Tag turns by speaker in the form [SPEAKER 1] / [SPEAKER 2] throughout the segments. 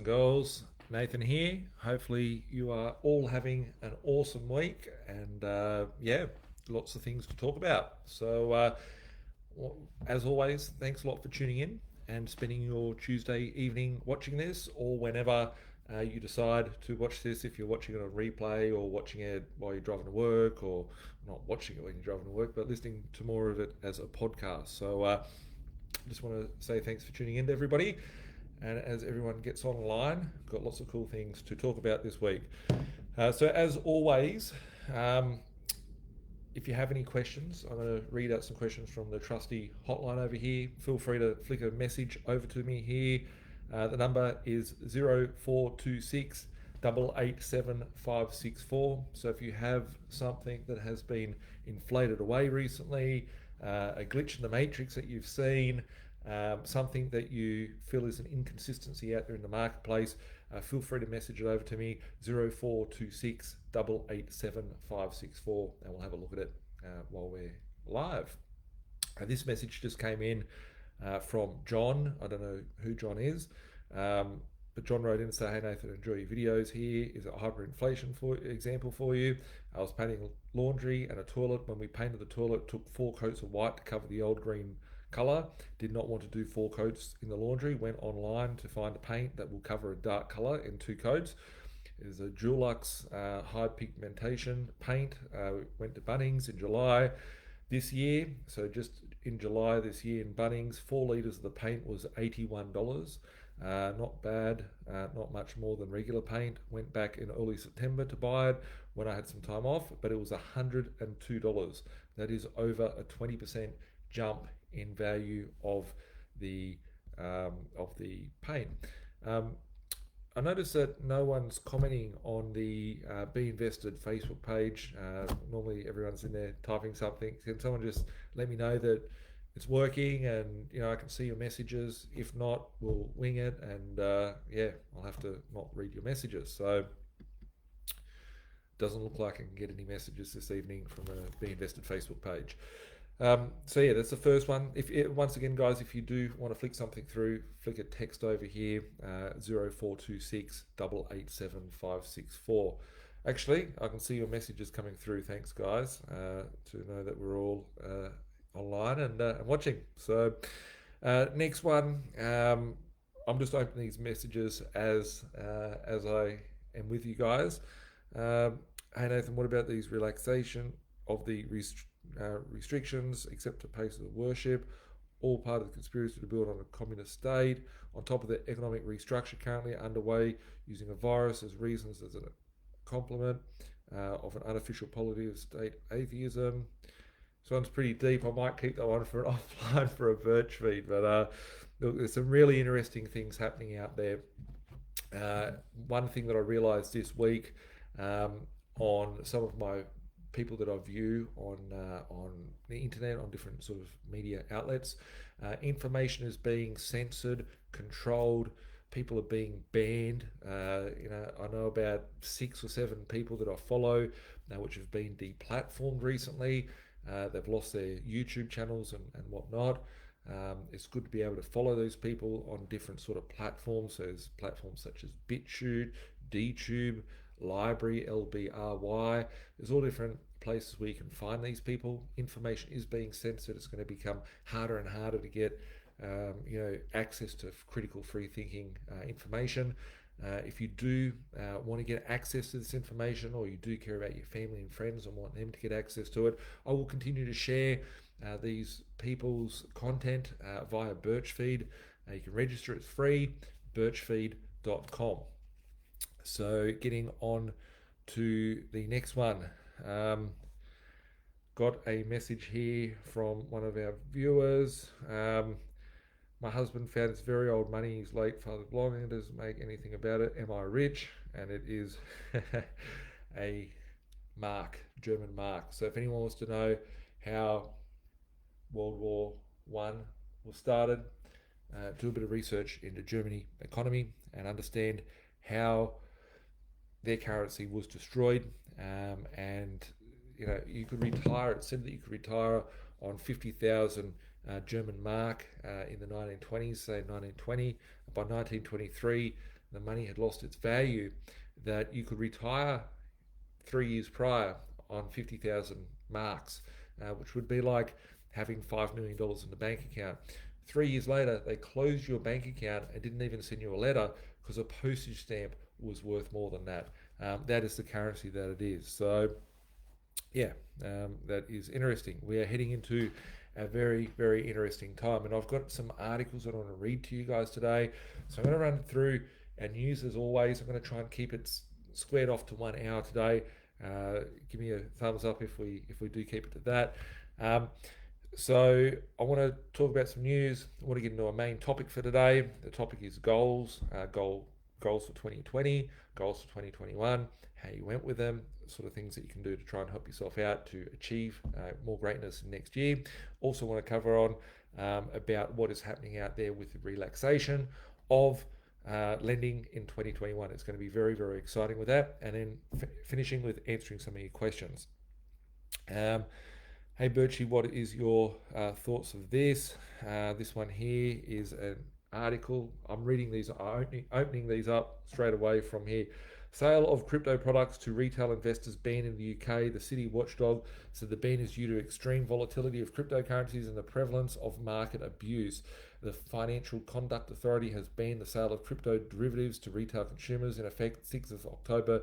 [SPEAKER 1] and girls, Nathan here. Hopefully, you are all having an awesome week and lots of things to talk about. As always, thanks a lot for tuning in and spending your Tuesday evening watching this, or whenever you decide to watch this. If you're watching it on replay or watching it while you're driving to work, or not watching it when you're driving to work, but listening to more of it as a podcast. Just want to say thanks for tuning in to everybody. And as everyone gets online, got lots of cool things to talk about this week. As always, if you have any questions, I'm going to read out some questions from the trusty hotline over here. Feel free to flick a message over to me here. The number is 0426 887 564. So if you have something that has been inflated away recently, a glitch in the matrix that you've seen, something that you feel is an inconsistency out there in the marketplace, feel free to message it over to me, 0426 887 564, and we'll have a look at it while we're live. This message just came in from John. I don't know who John is, but John wrote in and said, "Hey Nathan, enjoy your videos. Here is a hyperinflation example for you. I was painting laundry and a toilet. When we painted the toilet, took 4 coats of white to cover the old green color. Did not want to do 4 coats in the laundry. Went online to find a paint that will cover a dark color in 2 coats. It is a Dulux high pigmentation paint. Went to Bunnings in July this year. So just in July this year in Bunnings, 4 litres of the paint was $81. Not bad, not much more than regular paint. Went back in early September to buy it when I had some time off, but it was $102. That is over a 20% jump in value of the paint. I noticed that no one's commenting on the B.Invested Facebook page. Normally everyone's in there typing something. Can someone just let me know that it's working, and I can see your messages? If not, we'll wing it, and I'll have to not read your messages. So doesn't look like I can get any messages this evening from a B.Invested Facebook page. That's the first one. Once again, guys, if you do want to flick something through, flick a text over here, 0426 887 564. Actually, I can see your messages coming through. Thanks, guys, to know that we're all online and watching. So next one, I'm just opening these messages as I am with you guys. Hey Nathan, what about these relaxation of the restrictions, except to places of worship, all part of the conspiracy to build on a communist state, on top of the economic restructure currently underway, using a virus as reasons as a complement of an unofficial polity of state atheism. This one's pretty deep. I might keep that one for an offline for a birch feed, but look, there's some really interesting things happening out there. One thing that I realized this week, on some of my people that I view on the internet, on different sort of media outlets, information is being censored, controlled. People are being banned. I know about 6 or 7 people that I follow which have been deplatformed recently. They've lost their YouTube channels and whatnot. It's good to be able to follow those people on different sort of platforms. So there's platforms such as BitChute, DTube, Library, LBRY. There's all different places where you can find these people. Information is being censored. It's going to become harder and harder to get access to critical free thinking information. If you do want to get access to this information, or you do care about your family and friends and want them to get access to it, I will continue to share these people's content via Birchfeed. You can register, it's free, birchfeed.com. So getting on to the next one. Got a message here from one of our viewers. My husband found his very old money, his late father's belonging, doesn't make anything about it. Am I rich? And it is a mark, German mark. So if anyone wants to know how World War I was started, do a bit of research into Germany economy and understand how their currency was destroyed. And you could retire. It said that you could retire on 50,000 German mark in the 1920s, say 1920. By 1923, the money had lost its value, that you could retire 3 years prior on 50,000 marks, which would be like having $5 million in the bank account. 3 years later, they closed your bank account and didn't even send you a letter because a postage stamp was worth more than that. That is the currency that it is. So, yeah, that is interesting. We are heading into a very, very interesting time. And I've got some articles that I want to read to you guys today. So I'm going to run through our news as always. I'm going to try and keep it squared off to 1 hour today. Give me a thumbs up if we do keep it to that. So I want to talk about some news. I want to get into our main topic for today. The topic is goals, goals for 2020, goals for 2021, how you went with them, sort of things that you can do to try and help yourself out to achieve more greatness next year. Also want to cover on about what is happening out there with the relaxation of lending in 2021. It's going to be very, very exciting with that. And then finishing with answering some of your questions. Hey Birchie, what is your thoughts of this? This one here is an article. I'm reading these, opening these up straight away from here. Sale of crypto products to retail investors banned in the UK. The city watchdog said the ban is due to extreme volatility of cryptocurrencies and the prevalence of market abuse. The Financial Conduct Authority has banned the sale of crypto derivatives to retail consumers in effect 6th of October.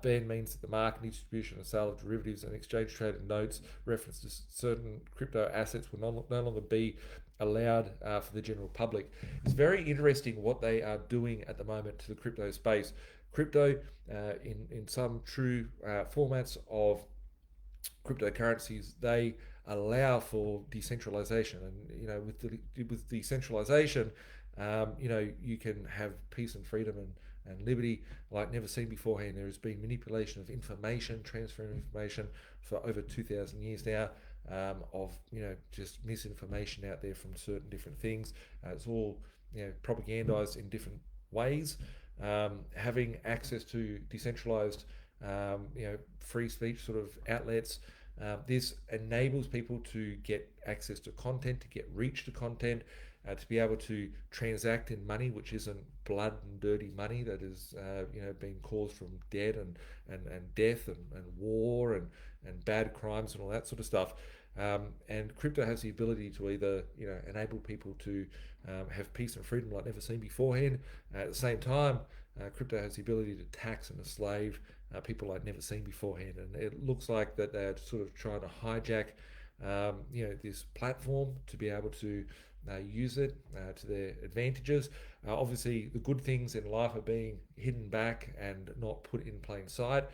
[SPEAKER 1] Ban means that the market, distribution, and sale of derivatives and exchange traded notes reference to certain crypto assets will no longer be allowed for the general public. It's very interesting what they are doing at the moment to the crypto space. Crypto, in some true formats of cryptocurrencies, they allow for decentralization, and with decentralization, you can have peace and freedom and liberty like never seen beforehand. There has been manipulation of information, transfer of information for over 2,000 years now, of just misinformation out there from certain different things. It's all propagandized in different ways. Having access to decentralized, free speech sort of outlets, this enables people to get access to content, to get reach to content, to be able to transact in money which isn't blood and dirty money that is being caused from debt and death and war and bad crimes and all that sort of stuff. And crypto has the ability to either enable people to have peace and freedom like never seen beforehand. At the same time, crypto has the ability to tax and enslave people like never seen beforehand. And it looks like that they're sort of trying to hijack this platform to be able to use it to their advantages. Obviously, the good things in life are being hidden back and not put in plain sight,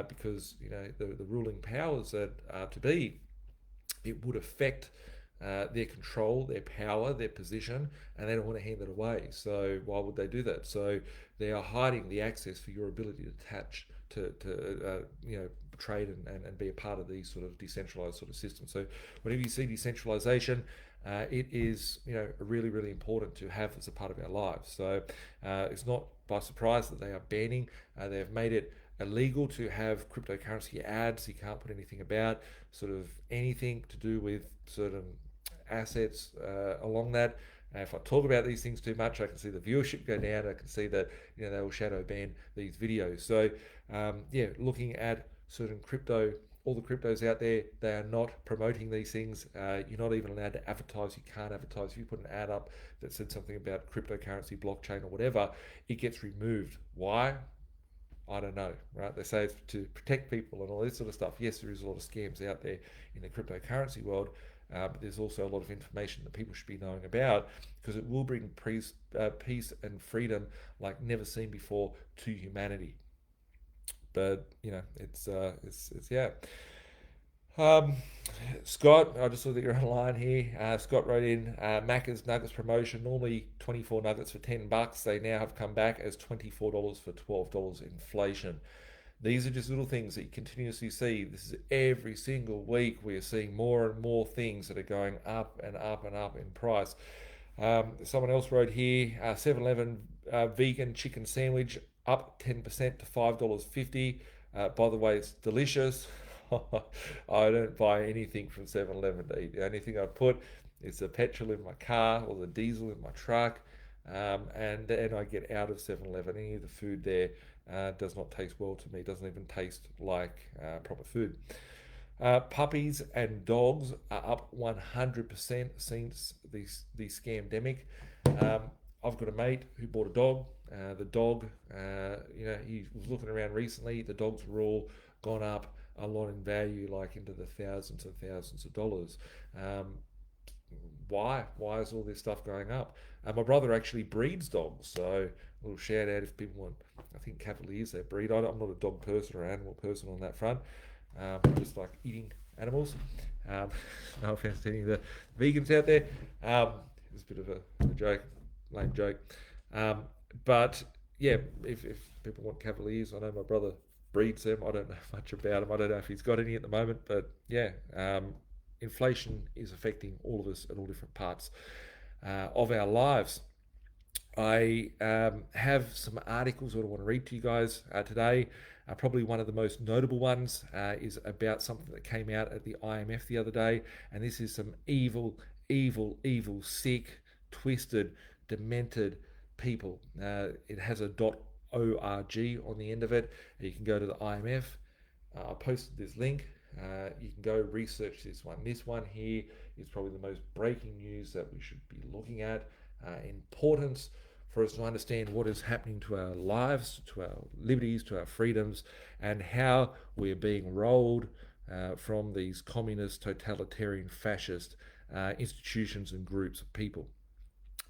[SPEAKER 1] because the ruling powers that are to be, it would affect their control, their power, their position, and they don't want to hand it away. So why would they do that? So they are hiding the access for your ability to attach to trade and be a part of these sort of decentralized sort of systems. So whenever you see decentralization, it is really, really important to have as a part of our lives. So it's not by surprise that they are banning. They have made it illegal to have cryptocurrency ads. You can't put anything about sort of anything to do with certain assets along that. If I talk about these things too much, I can see the viewership go down. I can see that they will shadow ban these videos. So looking at certain crypto, all the cryptos out there, they are not promoting these things. You're not even allowed to advertise. You can't advertise. If you put an ad up that said something about cryptocurrency, blockchain, or whatever, it gets removed. Why? I don't know, right? They say it's to protect people and all this sort of stuff. Yes, there is a lot of scams out there in the cryptocurrency world, but there's also a lot of information that people should be knowing about, because it will bring peace and freedom like never seen before to humanity. But it's yeah. Scott, I just saw that you're online here. Scott wrote in, Macca's Nuggets promotion, normally 24 nuggets for $10. They now have come back as $24 for $12 inflation. These are just little things that you continuously see. This is every single week. We are seeing more and more things that are going up and up and up in price. Someone else wrote here, 7-Eleven vegan chicken sandwich up 10% to $5.50. By the way, it's delicious. I don't buy anything from 7-Eleven to eat. The only thing I put is the petrol in my car or the diesel in my truck. and I get out of 7-Eleven. Any of the food there does not taste well to me. Doesn't even taste like proper food. Puppies and dogs are up 100% since the scamdemic. Um, I've got a mate who bought a dog. The dog, he was looking around recently. The dogs were all gone up a lot in value, like into the thousands and thousands of dollars. Um, why? Why is all this stuff going up? My brother actually breeds dogs, so a little shout out if people want. I think Cavaliers they breed. I'm not a dog person or animal person on that front. Just like eating animals. Um, no offense to any of the vegans out there. It's a bit of a joke, lame joke. Um, but yeah, if people want Cavaliers, I know my brother breeds them. I don't know much about him. I don't know if he's got any at the moment, but yeah, inflation is affecting all of us at all different parts of our lives. I have some articles that I want to read to you guys today. Probably one of the most notable ones is about something that came out at the IMF the other day, and this is some evil, sick, twisted, demented people. It has a .org on the end of it. You can go to the IMF. I posted this link. You can go research this one. This one here is probably the most breaking news that we should be looking at. Importance for us to understand what is happening to our lives, to our liberties, to our freedoms, and how we're being rolled from these communist, totalitarian, fascist institutions and groups of people.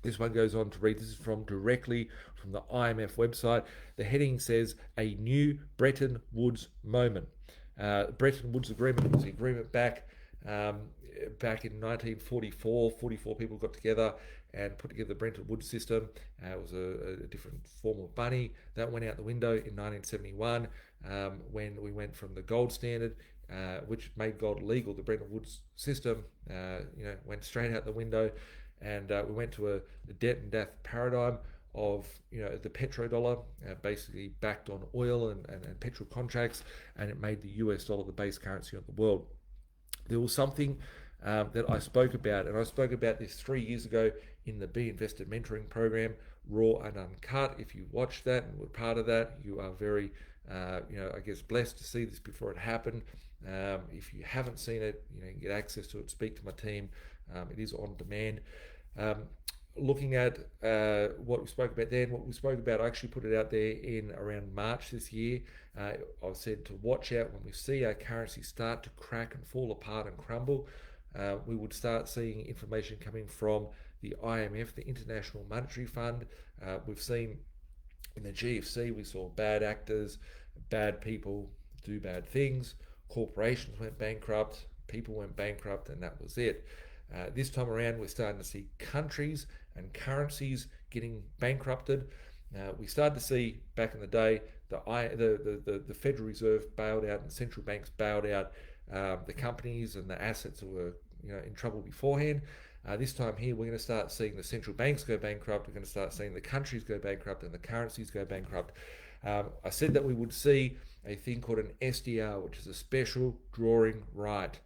[SPEAKER 1] This one goes on to read, this is from directly from the IMF website. The heading says, a new Bretton Woods moment. Bretton Woods Agreement was the agreement um, back in 1944. 44 people got together and put together the Bretton Woods system. It was a different form of money. That went out the window in 1971 when we went from the gold standard, which made gold legal. The Bretton Woods system went straight out the window, and we went to a debt and death paradigm of the petrodollar, basically backed on oil and petrol contracts, and it made the US dollar the base currency of the world. There was something that I spoke about, and I spoke about this 3 years ago in the B.Invested mentoring program, Raw and Uncut. If you watched that and were part of that, you are very, I guess, blessed to see this before it happened. If you haven't seen it, you can get access to it. Speak to my team. It is on demand. Um, Looking at what we spoke about then, what we spoke about, I actually put it out there in around March this year. I said to watch out when we see our currency start to crack and fall apart and crumble. We would start seeing information coming from the IMF, the International Monetary Fund. We've seen in the GFC, we saw bad actors, bad people do bad things. Corporations went bankrupt, people went bankrupt, and that was it. This time around, we're starting to see countries and currencies getting bankrupted. We started to see back in the day the Federal Reserve bailed out and central banks bailed out the companies and the assets that were in trouble beforehand. This time here, we're going to start seeing the central banks go bankrupt. We're going to start seeing the countries go bankrupt and the currencies go bankrupt. I said that we would see a thing called an SDR, which is a special drawing right.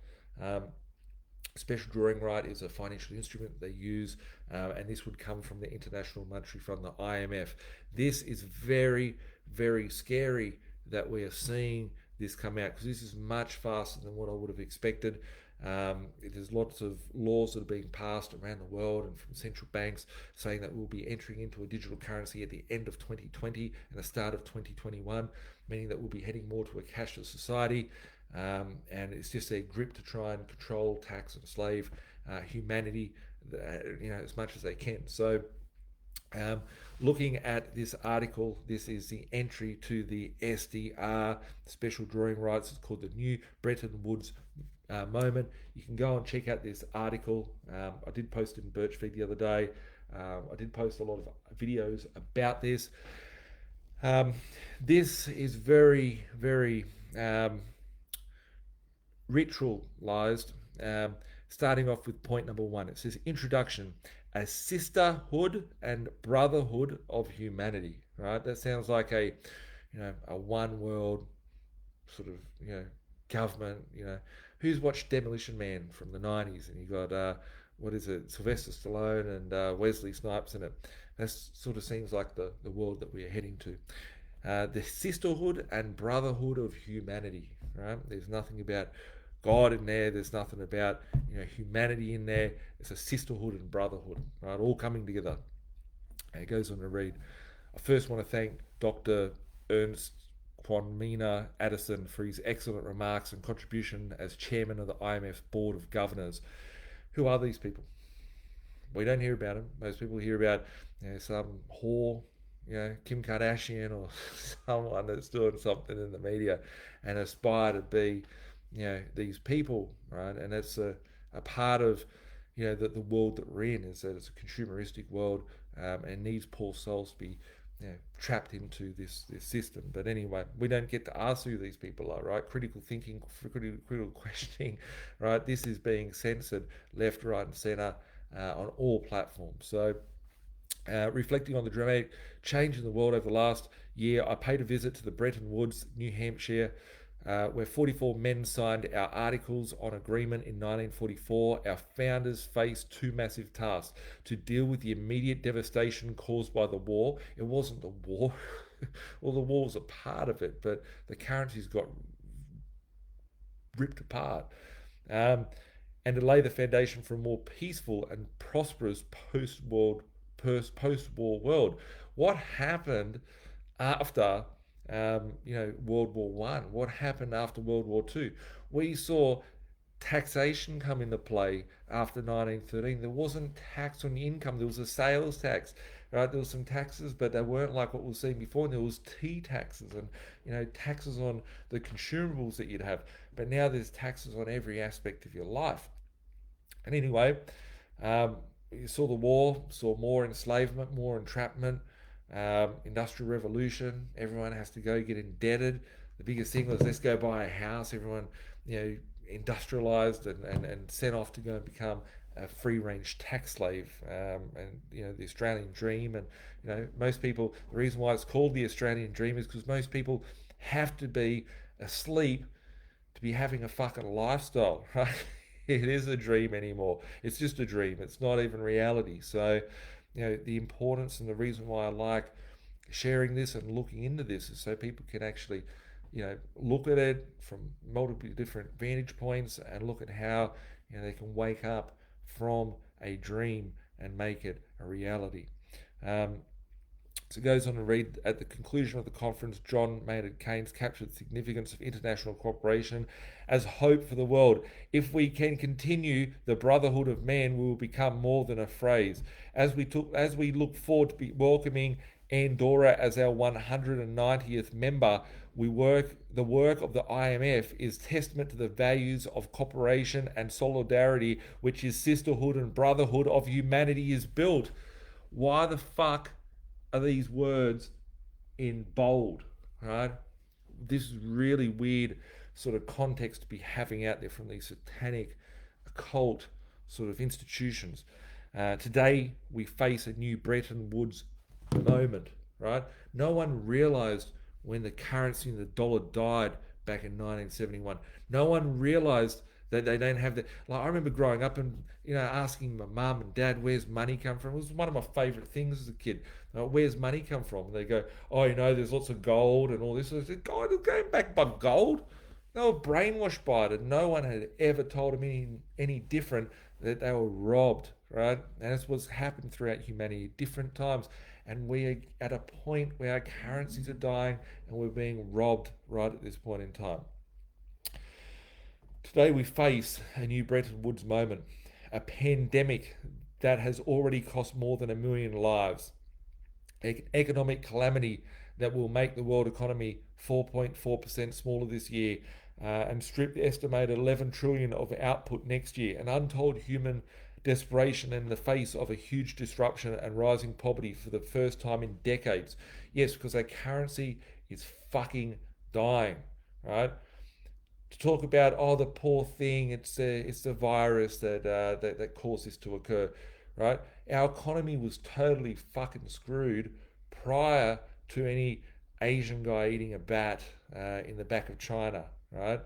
[SPEAKER 1] Special drawing right is a financial instrument they use, and this would come from the International Monetary Fund, the IMF. This is very, very scary that we are seeing this come out, because this is much faster than what I would have expected. There's lots of laws that are being passed around the world and from central banks saying that we'll be entering into a digital currency at the end of 2020 and the start of 2021, meaning that we'll be heading more to a cashless society. And it's just their grip to try and control, tax, and enslave humanity, as much as they can. So, looking at this article, this is the entry to the SDR, special drawing rights. It's called the New Bretton Woods moment. You can go and check out this article. I did post it in Birchfeed the other day. I did post a lot of videos about this. This is very, very ritualized. Starting off with point number one, it says introduction, a sisterhood and brotherhood of humanity. Right, that sounds like a one world sort of government. Who's watched Demolition Man from the 90s, and you got what is it, Sylvester Stallone and Wesley Snipes in it. That sort of seems like the world that we are heading to. The sisterhood and brotherhood of humanity, right? There's nothing about God in there. There's nothing about humanity in there. It's a sisterhood and brotherhood, right? All coming together. And it goes on to read. I first want to thank Dr. Ernst Quanmina Addison for his excellent remarks and contribution as chairman of the IMF Board of Governors. Who are these people? We don't hear about them. Most people hear about some whore, Kim Kardashian or someone that's doing something in the media and aspire to be, these people, right? And that's a part of, the world that we're in is that it's a consumeristic world and needs poor souls to be trapped into this system. But anyway, we don't get to ask who these people are, right? Critical thinking, critical questioning, right? This is being censored left, right, and centre on all platforms. So, reflecting on the dramatic change in the world over the last year, I paid a visit to the Bretton Woods, New Hampshire, where 44 men signed our Articles on Agreement in 1944. Our founders faced two massive tasks: to deal with the immediate devastation caused by the war. It wasn't the war, well, the war was a part of it, but the currencies got ripped apart. Um, and to lay the foundation for a more peaceful and prosperous post-war world. What happened after World War One? What happened after World War Two? We saw taxation come into play after 1913. There wasn't tax on income. There was a sales tax, right? There was some taxes, but they weren't like what we've seen before. And there was tea taxes and taxes on the consumables that you'd have. But now there's taxes on every aspect of your life. And anyway, you saw the war, saw more enslavement, more entrapment, industrial revolution. Everyone has to go get indebted. The biggest thing was let's go buy a house. Everyone, industrialized and sent off to go and become a free range tax slave. And the Australian dream. And most people, the reason why it's called the Australian dream is because most people have to be asleep to be having a fucking lifestyle, right? It is a dream anymore. It's just a dream. It's not even reality. So, the importance and the reason why I like sharing this and looking into this is so people can actually, look at it from multiple different vantage points and look at how, they can wake up from a dream and make it a reality. Um, so it goes on to read, at the conclusion of the conference, John Maynard Keynes captured the significance of international cooperation as hope for the world. If we can continue the brotherhood of man, we will become more than a phrase. As we look forward to be welcoming Andorra as our 190th member, the work of the IMF is testament to the values of cooperation and solidarity, which is sisterhood and brotherhood of humanity is built. Why the fuck are these words in bold, right? This is really weird sort of context to be having out there from these satanic, occult sort of institutions. Today, we face a new Bretton Woods moment, right? No one realized when the currency and the dollar died back in 1971. No one realized that they don't have the. Like, I remember growing up and asking my mum and dad, where's money come from? It was one of my favorite things as a kid. Where's money come from? And they go, oh, there's lots of gold and all this. I said, God, it's going back by gold. They were brainwashed by it, and no one had ever told them any different, that they were robbed, right? And that's what's happened throughout humanity, different times. And we are at a point where our currencies are dying and we're being robbed right at this point in time. Today we face a new Bretton Woods moment, a pandemic that has already cost more than 1 million lives, an economic calamity that will make the world economy 4.4% smaller this year, and strip the estimated 11 trillion of output next year, an untold human desperation in the face of a huge disruption and rising poverty for the first time in decades. Yes, because our currency is fucking dying, right? To talk about, oh, the poor thing, it's the virus that caused this to occur, right? Our economy was totally fucking screwed prior to any Asian guy eating a bat in the back of China, right?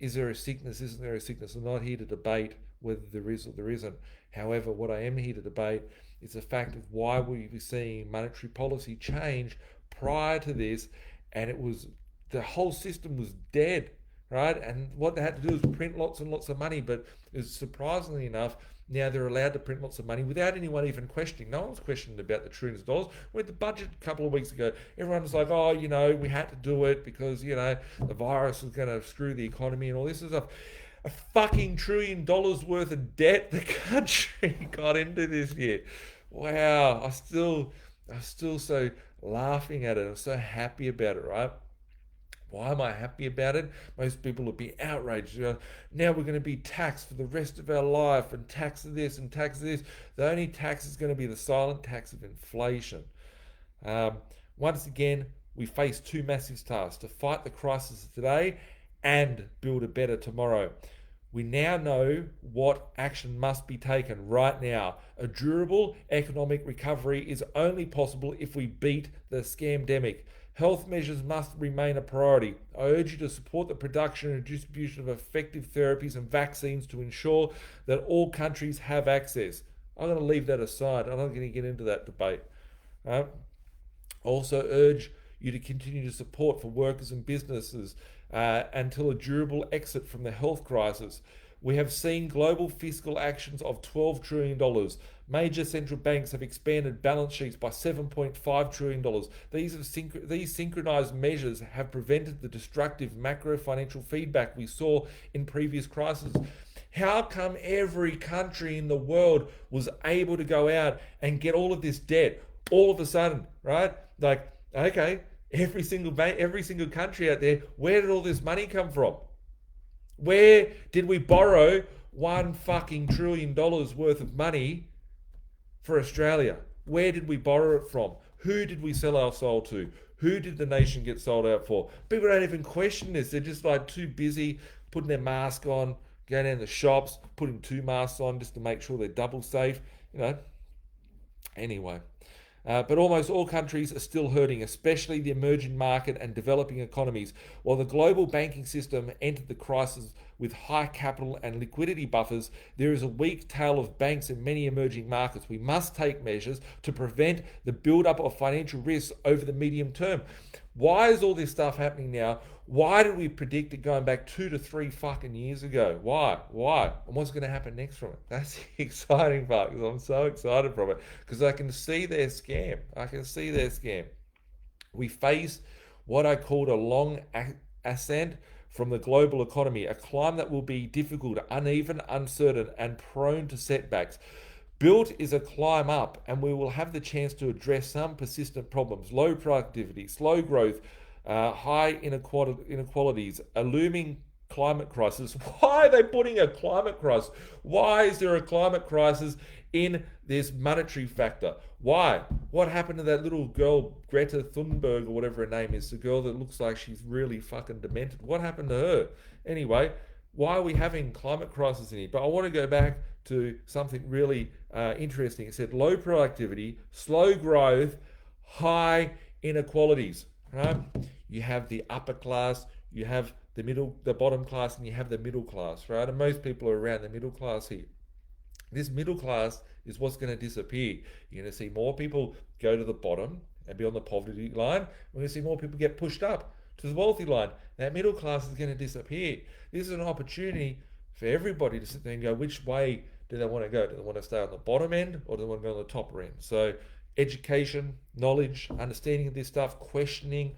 [SPEAKER 1] Is there a sickness? Isn't there a sickness? I'm not here to debate whether there is or there isn't. However, what I am here to debate is the fact of why we were seeing monetary policy change prior to this, and it was the whole system was dead, right? And what they had to do was print lots and lots of money, but surprisingly enough, now they're allowed to print lots of money without anyone even questioning. No one's questioning about the trillions of dollars. With the budget a couple of weeks ago, everyone was like, oh, we had to do it because, the virus was going to screw the economy and all this stuff. A fucking $1 trillion worth of debt the country got into this year. Wow, I'm still so laughing at it. I'm so happy about it, right? Why am I happy about it? Most people would be outraged. Now we're going to be taxed for the rest of our life, and tax this and tax this. The only tax is going to be the silent tax of inflation. Once again, we face two massive tasks: to fight the crisis of today and build a better tomorrow. We now know what action must be taken right now. A durable economic recovery is only possible if we beat the scamdemic. Health measures must remain a priority. I urge you to support the production and distribution of effective therapies and vaccines to ensure that all countries have access. I'm going to leave that aside. I'm not going to get into that debate. Also urge you to continue to support for workers and businesses until a durable exit from the health crisis. We have seen global fiscal actions of $12 trillion. Major central banks have expanded balance sheets by $7.5 trillion. These synchronized measures have prevented the destructive macro financial feedback we saw in previous crises. How come every country in the world was able to go out and get all of this debt all of a sudden, right? Like, okay, every single bank, every single country out there, where did all this money come from? Where did we borrow $1 trillion worth of money for Australia? Where did we borrow it from? Who did we sell our soul to? Who did the nation get sold out for? People don't even question this. They're just like too busy putting their mask on, going down the shops, putting 2 masks on just to make sure they're double safe. Anyway. But almost all countries are still hurting, especially the emerging market and developing economies. While the global banking system entered the crisis with high capital and liquidity buffers, there is a weak tail of banks in many emerging markets. We must take measures to prevent the build-up of financial risks over the medium term. Why is all this stuff happening now? Why did we predict it going back 2 to 3 fucking years ago? Why? And what's going to happen next from it? That's the exciting part, because I'm so excited from it, because I can see their scam. We face what I called a long ascent from the global economy, a climb that will be difficult, uneven, uncertain, and prone to setbacks. Built is a climb up, and we will have the chance to address some persistent problems: low productivity, slow growth, high inequalities, a looming climate crisis. Why are they putting a climate crisis? Why is there a climate crisis in this monetary factor? Why? What happened to that little girl, Greta Thunberg, or whatever her name is, the girl that looks like she's really fucking demented? What happened to her? Anyway, why are we having climate crisis in here? But I want to go back to something really interesting. It said low productivity, slow growth, high inequalities. Right? You have the upper class, you have the bottom class, and you have the middle class, right? And most people are around the middle class here. This middle class is what's going to disappear. You're going to see more people go to the bottom and be on the poverty line. We're going to see more people get pushed up to the wealthy line. That middle class is going to disappear. This is an opportunity for everybody to sit there and go, which way do they want to go? Do they want to stay on the bottom end, or do they want to go on the top end? So education, knowledge, understanding of this stuff, questioning,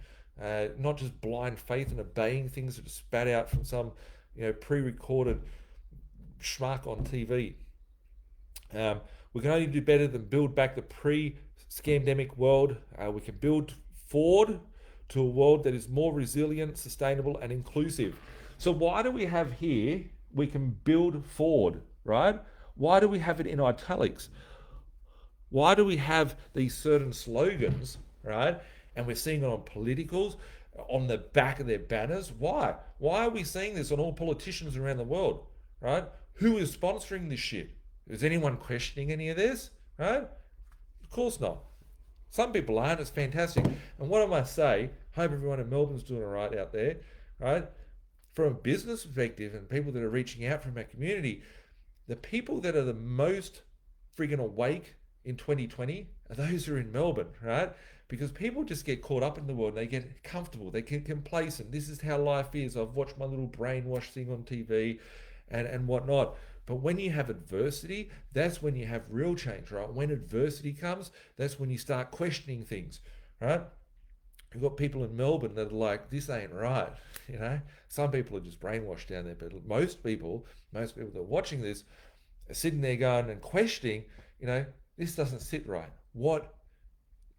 [SPEAKER 1] not just blind faith and obeying things that are spat out from some pre-recorded schmuck on TV. We can only do better than build back the pre-scamdemic world. We can build forward to a world that is more resilient, sustainable, and inclusive. So why do we have here, we can build forward, right? Why do we have it in italics? Why do we have these certain slogans, right? And we're seeing it on politicals, on the back of their banners. Why? Why are we seeing this on all politicians around the world, right? Who is sponsoring this shit? Is anyone questioning any of this, right? Of course not. Some people aren't. It's fantastic. And what I must say, hope everyone in Melbourne's doing all right out there, right? From a business perspective and people that are reaching out from our community, the people that are the most friggin' awake in 2020 are those who are in Melbourne, right? Because people just get caught up in the world. They get comfortable. They get complacent. This is how life is. I've watched my little brainwash thing on TV and whatnot. But when you have adversity, that's when you have real change, right? When adversity comes, that's when you start questioning things, right? You've got people in Melbourne that are like, this ain't right, you know? Some people are just brainwashed down there, but most people that are watching this are sitting there going and questioning, you know, this doesn't sit right. What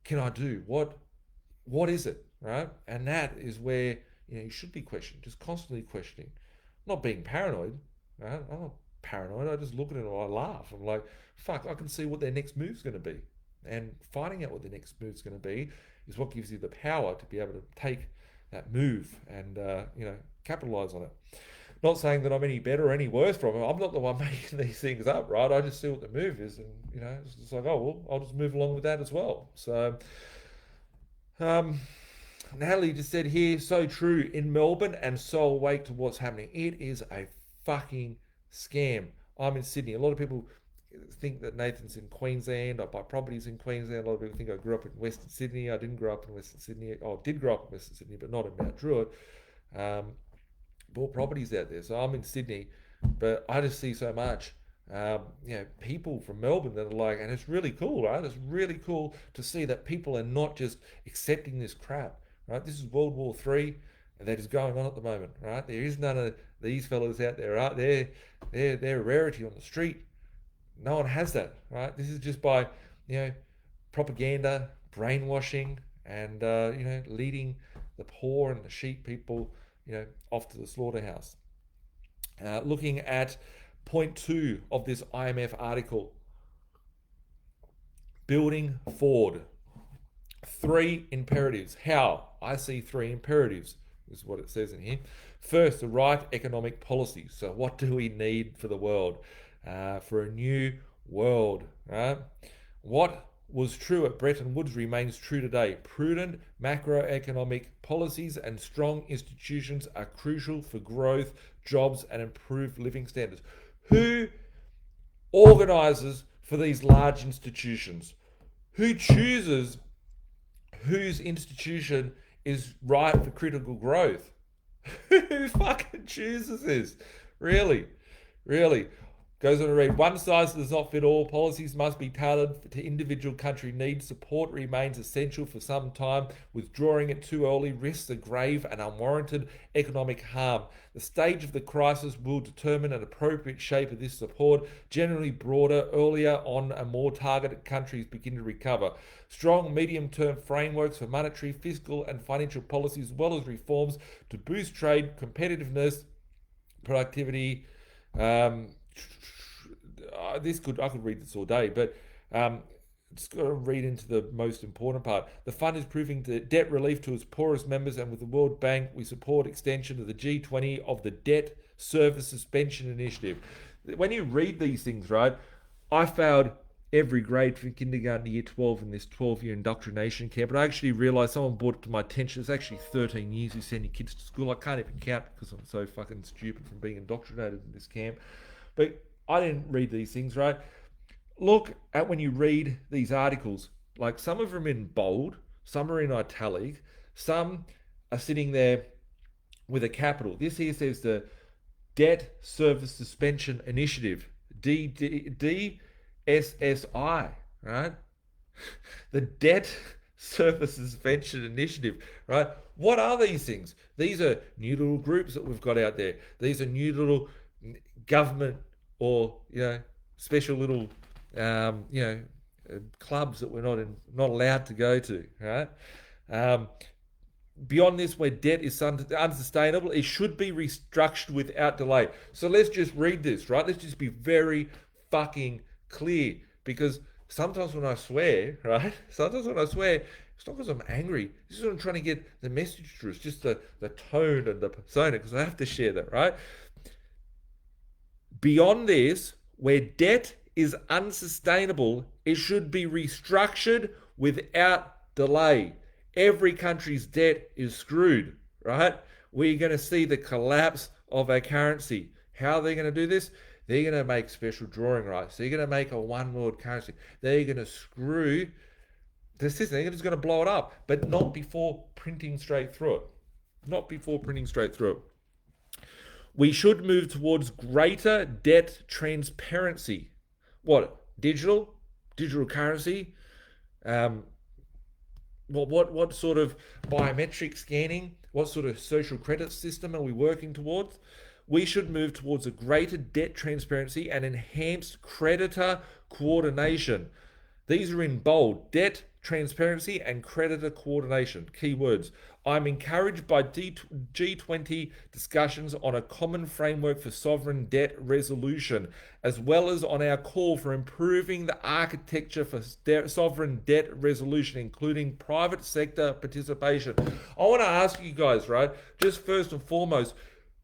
[SPEAKER 1] can I do? What is it, right? And that is where you should be questioning, just constantly questioning, not being paranoid, right? I'm not paranoid. I just look at it and I laugh. I'm like, fuck, I can see what their next move's going to be, and finding out what the next move's going to be is what gives you the power to be able to take that move and capitalize on it. Not saying that I'm any better or any worse from it. I'm not the one making these things up, right? I just see what the move is, and it's like, oh well, I'll just move along with that as well. So, um, Natalie just said here, so true in Melbourne and so awake to what's happening. It is a fucking scam. I'm in Sydney. A lot of people think that Nathan's in Queensland. I buy properties in Queensland. A lot of people think I grew up in Western Sydney. I didn't grow up in Western Sydney. Oh, I did grow up in Western Sydney, but not in Mount Druitt. Bought properties out there. So I'm in Sydney, but I just see so much, people from Melbourne that are like, and it's really cool, right? It's really cool to see that people are not just accepting this crap, right? This is World War III that is going on at the moment, right? There is none of these fellas out there, right? They're a rarity on the street. No one has that, right? This is just by, propaganda, brainwashing, and leading the poor and the sheep people, off to the slaughterhouse. Looking at point 2 of this IMF article, building forward. 3 imperatives. How? I see 3 imperatives, is what it says in here. First, the right economic policy. So what do we need for the world? For a new world, right? What was true at Bretton Woods remains true today. Prudent macroeconomic policies and strong institutions are crucial for growth, jobs, and improved living standards. Who organises for these large institutions? Who chooses whose institution is right for critical growth? Who fucking chooses this? Really? Really? Goes on to read, one size does not fit all. Policies must be tailored to individual country needs. Support remains essential for some time. Withdrawing it too early risks a grave and unwarranted economic harm. The stage of the crisis will determine an appropriate shape of this support. Generally broader, earlier on, and more targeted countries begin to recover. Strong medium-term frameworks for monetary, fiscal, and financial policies, as well as reforms to boost trade, competitiveness, productivity. I could read this all day, but just got to read into the most important part. The fund is proving debt relief to its poorest members, and with the World Bank, we support extension of the G20 of the Debt Service Suspension Initiative. When you read these things, right, I failed every grade from kindergarten to year 12 in this 12-year indoctrination camp, but I actually realised someone brought it to my attention. It's actually 13 years you send your kids to school. I can't even count because I'm so fucking stupid from being indoctrinated in this camp. But I didn't read these things, right? Look at when you read these articles. Like, some of them in bold, some are in italic, some are sitting there with a capital. This here says the Debt Service Suspension Initiative, DSSI, right? The Debt Service Suspension Initiative, right? What are these things? These are new little groups that we've got out there. These are new little government or special little clubs that we're not allowed to go to, right? Beyond this, where debt is unsustainable, it should be restructured without delay. So let's just read this, right? Let's just be very fucking clear, because sometimes when I swear, right? Sometimes when I swear, it's not because I'm angry. This is what I'm trying to get the message through. It's just the tone and the persona, because I have to share that, right? Beyond this, where debt is unsustainable, it should be restructured without delay. Every country's debt is screwed, right? We're going to see the collapse of our currency. How are they going to do this? They're going to make special drawing rights. They're going to make a one world currency. They're going to screw the system. They're just going to blow it up, but not before printing straight through it. Not before printing straight through it. We should move towards greater debt transparency. What? Digital currency? Um, what sort of biometric scanning? What sort of social credit system are we working towards? We should move towards a greater debt transparency and enhanced creditor coordination. These are in bold: debt transparency and creditor coordination. Keywords. I'm encouraged by G20 discussions on a common framework for sovereign debt resolution, as well as on our call for improving the architecture for sovereign debt resolution, including private sector participation. I want to ask you guys, right, just first and foremost,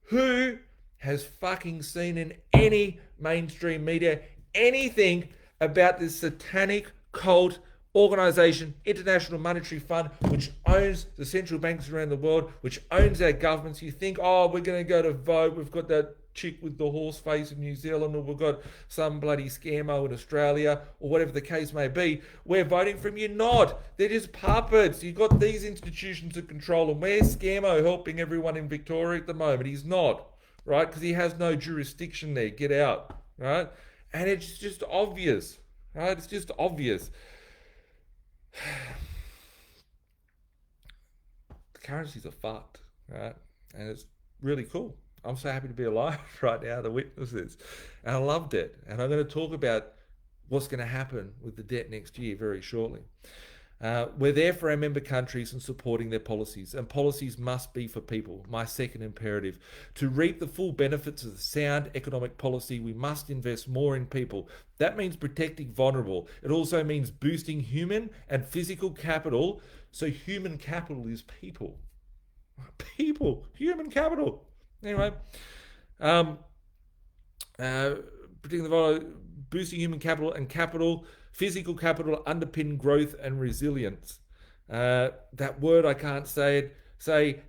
[SPEAKER 1] who has fucking seen in any mainstream media anything about this satanic cult organization, International Monetary Fund, which owns the central banks around the world, which owns our governments? You think, oh, we're going to go to vote. We've got that chick with the horse face in New Zealand, or we've got some bloody scammo in Australia, or whatever the case may be. We're voting for them. You're not. They're just puppets. You've got these institutions to control them. Where's Scammo helping everyone in Victoria at the moment? He's not, right? Because he has no jurisdiction there. Get out, right? And it's just obvious, right? It's just obvious. The currencies are fucked, right? And it's really cool. I'm so happy to be alive right now to witness this. And I loved it. And I'm going to talk about what's going to happen with the debt next year very shortly. We're there for our member countries and supporting their policies, and policies must be for people. My second imperative. To reap the full benefits of the sound economic policy, we must invest more in people. That means protecting vulnerable. It also means boosting human and physical capital. So human capital is people. People, human capital. Anyway, protecting the vulnerable, boosting human capital and capital. Physical capital underpin growth and resilience. That word I can't say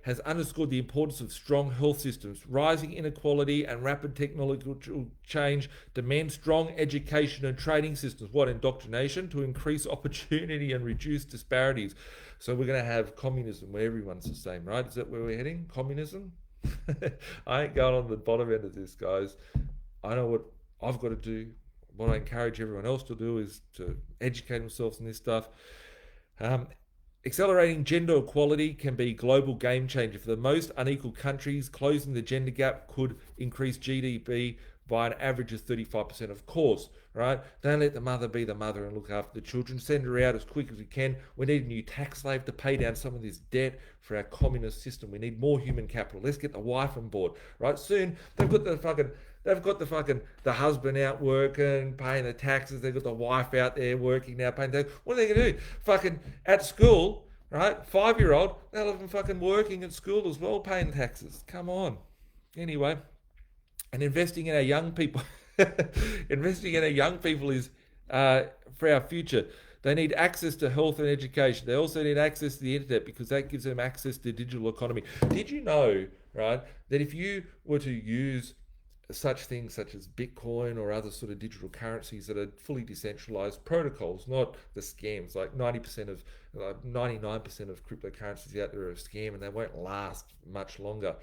[SPEAKER 1] has underscored the importance of strong health systems. Rising inequality and rapid technological change demand strong education and training systems. What? Indoctrination to increase opportunity and reduce disparities. So we're going to have communism where everyone's the same, right? Is that where we're heading? Communism? I ain't going on the bottom end of this, guys. I know what I've got to do. What I encourage everyone else to do is to educate themselves in this stuff. Accelerating gender equality can be a global game changer. For the most unequal countries, closing the gender gap could increase GDP by an average of 35%. Of course, right? Don't let the mother be the mother and look after the children. Send her out as quick as we can. We need a new tax slave to pay down some of this debt for our communist system. We need more human capital. Let's get the wife on board, right? Soon they've got the husband out working, paying the taxes. They've got the wife out there working now, paying taxes. What are they going to do? Fucking at school, right? 5-year-old, they'll have them fucking working at school as well, paying taxes. Come on. Anyway, and investing in our young people. Investing in our young people is for our future. They need access to health and education. They also need access to the internet because that gives them access to the digital economy. Did you know, right, that if you were to use such things such as Bitcoin or other sort of digital currencies that are fully decentralized protocols, not the scams, like 99% of cryptocurrencies out there are a scam and they won't last much longer.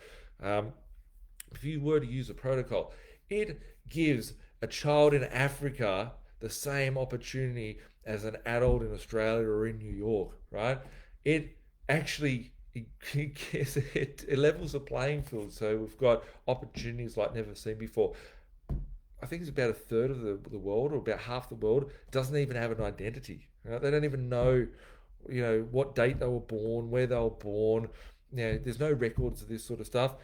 [SPEAKER 1] If you were to use a protocol, it gives a child in Africa the same opportunity as an adult in Australia or in New York, right? It actually it levels the playing field. So we've got opportunities like never seen before. I think it's about a third of the world, or about half the world, doesn't even have an identity. Right? They don't even know, what date they were born, where they were born. There's no records of this sort of stuff.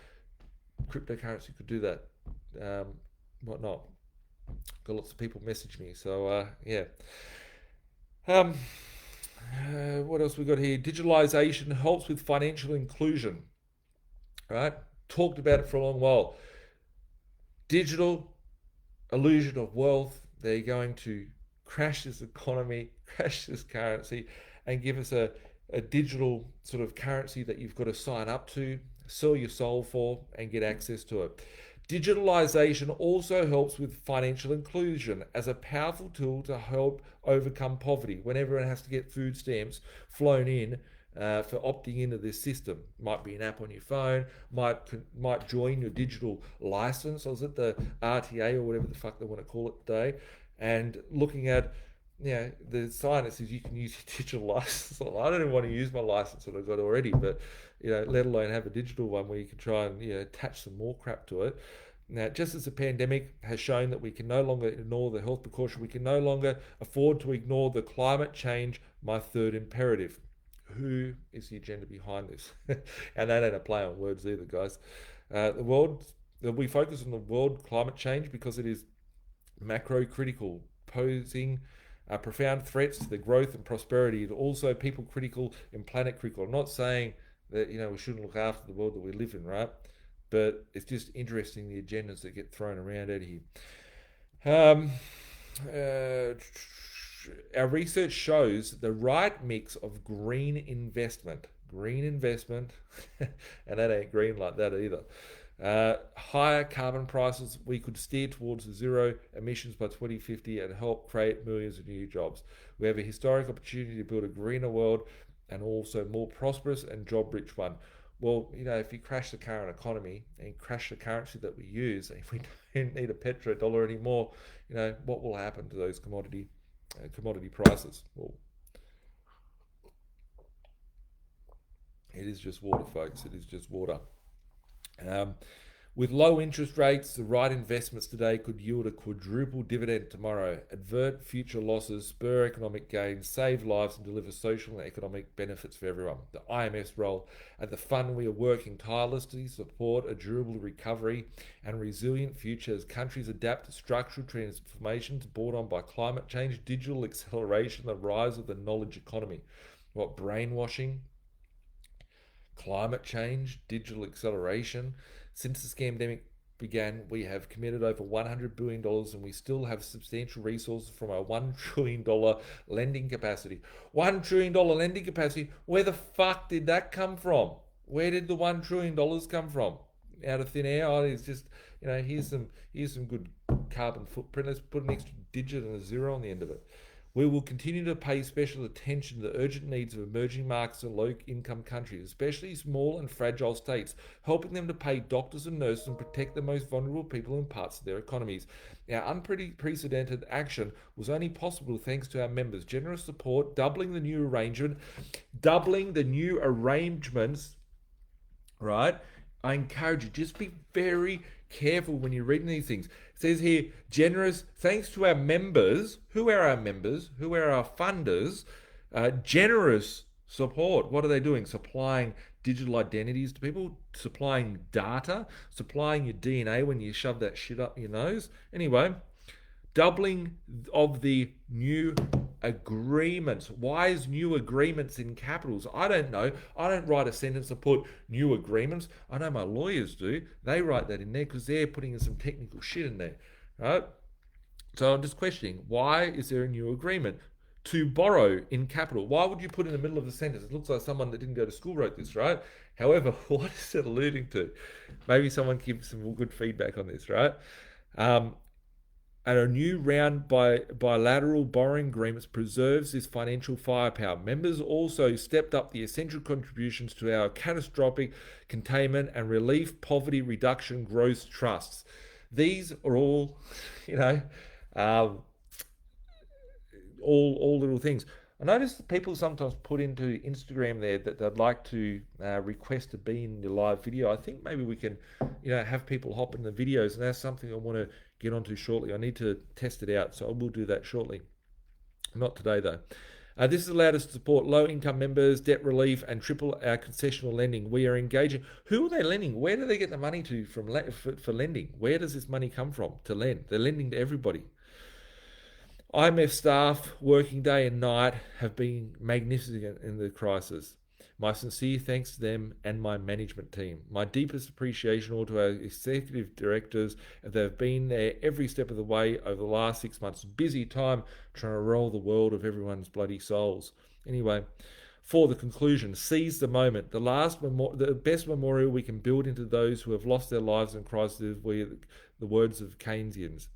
[SPEAKER 1] Cryptocurrency could do that. Whatnot. Got lots of people message me. So yeah. What else we got here? Digitalization helps with financial inclusion. Right? Talked about it for a long while. Digital illusion of wealth. They're going to crash this economy, crash this currency, and give us a digital sort of currency that you've got to sign up to, sell your soul for, and get access to it. Digitalization also helps with financial inclusion as a powerful tool to help overcome poverty when everyone has to get food stamps flown in for opting into this system. Might be an app on your phone, might join your digital license, or is it the RTA or whatever the fuck they want to call it today, and looking at the sign that says you can use your digital license. I don't even want to use my license that I've got already, but let alone have a digital one where you can try and attach some more crap to it. Now, just as the pandemic has shown that we can no longer ignore the health precaution, we can no longer afford to ignore the climate change, my third imperative. Who is the agenda behind this? And that ain't a play on words either, guys. The world, we focus on the world climate change because it is macro critical, posing profound threats to the growth and prosperity, and also people critical and planet critical. I'm not saying that we shouldn't look after the world that we live in, right? But it's just interesting the agendas that get thrown around out here. Um, uh, our research shows the right mix of green investment, and that ain't green like that either. Higher carbon prices, we could steer towards zero emissions by 2050 and help create millions of new jobs. We have a historic opportunity to build a greener world and also more prosperous and job rich one. Well, if you crash the current economy and crash the currency that we use, and if we don't need a petrodollar anymore, what will happen to those commodity prices? Well, it is just water, folks. It is just water. Um, with low interest rates, the right investments today could yield a quadruple dividend tomorrow, avert future losses, spur economic gains, save lives, and deliver social and economic benefits for everyone. The IMF's role at the fund we are working tirelessly to support a durable recovery and resilient future as countries adapt to structural transformations brought on by climate change, digital acceleration, the rise of the knowledge economy. What brainwashing? Climate change, digital acceleration. Since the scamdemic began, we have committed over $100 billion and we still have substantial resources from our $1 trillion lending capacity. $1 trillion lending capacity, where the fuck did that come from? Where did the $1 trillion come from? Out of thin air? Oh, it's just, here's some good carbon footprint. Let's put an extra digit and a zero on the end of it. We will continue to pay special attention to the urgent needs of emerging markets and low-income countries, especially small and fragile states, helping them to pay doctors and nurses and protect the most vulnerable people in parts of their economies. Our unprecedented action was only possible thanks to our members' generous support, doubling the new arrangements, right? I encourage you, just be very careful when you're reading these things. It says here, generous, thanks to our members. Who are our members? Who are our funders? Generous support. What are they doing? Supplying digital identities to people, supplying data, supplying your DNA when you shove that shit up your nose. Anyway, doubling of the new agreements. Why is new agreements in capitals? I don't know. I don't write a sentence and put new agreements. I know my lawyers do. They write that in there because they're putting in some technical shit in there, right? So I'm just questioning, why is there a new agreement? To borrow in capital. Why would you put in the middle of the sentence? It looks like someone that didn't go to school wrote this, right? However, what is it alluding to? Maybe someone gives some good feedback on this, right? And a new round by bilateral borrowing agreements preserves this financial firepower. Members also stepped up the essential contributions to our catastrophic containment and relief poverty reduction growth trusts. These are all, all little things. I notice that people sometimes put into Instagram there that they'd like to request to be in the live video. I think maybe we can, have people hop in the videos, and that's something I want to get onto shortly. I need to test it out, so I will do that shortly. Not today though. This has allowed us to support low-income members, debt relief, and triple our concessional lending. We are engaging. Who are they lending? Where do they get the money to for lending? Where does this money come from to lend? They're lending to everybody. IMF staff working day and night have been magnificent in the crisis. My sincere thanks to them and my management team. My deepest appreciation all to our executive directors. They've been there every step of the way over the last 6 months. Busy time trying to roll the world of everyone's bloody souls. Anyway, for the conclusion, seize the moment. The best memorial we can build into those who have lost their lives in Christ is the words of Keynes.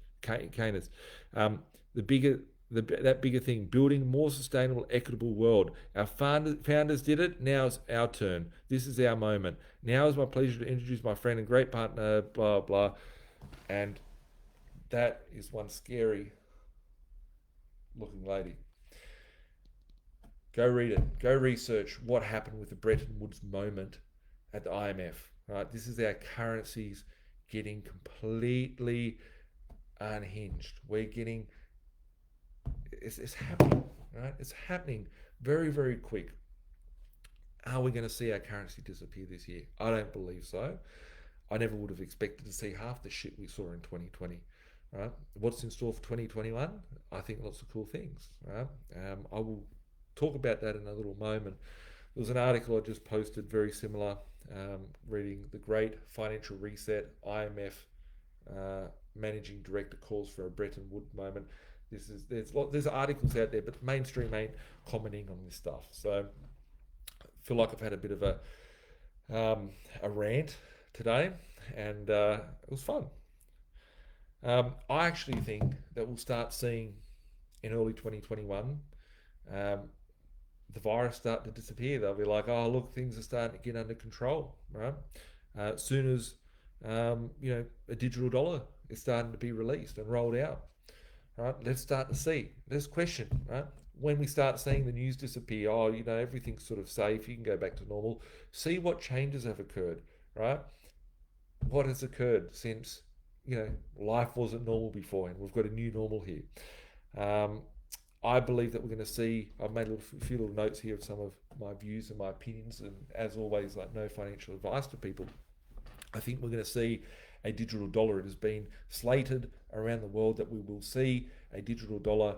[SPEAKER 1] Um, the bigger that bigger thing, building a more sustainable, equitable world. Our founders did it. Now it's our turn. This is our moment. Now is my pleasure to introduce my friend and great partner, blah blah. And that is one scary looking lady. Go read it. Go research what happened with the Bretton Woods moment at the IMF. Right, this is our currencies getting completely unhinged. We're getting it's happening. Right, it's happening very very quick. Are we going to see our currency disappear this year? I don't believe so. I never would have expected to see half the shit we saw in 2020. Right? What's in store for 2021? I think lots of cool things. Right? I will talk about that in a little moment. There was an article I just posted very similar, reading the Great Financial Reset, IMF managing director calls for a Bretton Woods moment. There's articles out there, but mainstream ain't commenting on this stuff. So I feel like I've had a bit of a rant today, and it was fun. I actually think that we'll start seeing in early 2021 um, the virus start to disappear. They'll be like, oh, look, things are starting to get under control, right? As soon as a digital dollar is starting to be released and rolled out, right? Let's start to see. Let's question, right? When we start seeing the news disappear, oh, everything's sort of safe. You can go back to normal. See what changes have occurred, right? What has occurred since life wasn't normal before, and we've got a new normal here. Um, I believe that we're going to see. I've made a few little notes here of some of my views and my opinions, and as always, like no financial advice to people. I think we're going to see a digital dollar. It has been slated around the world that we will see a digital dollar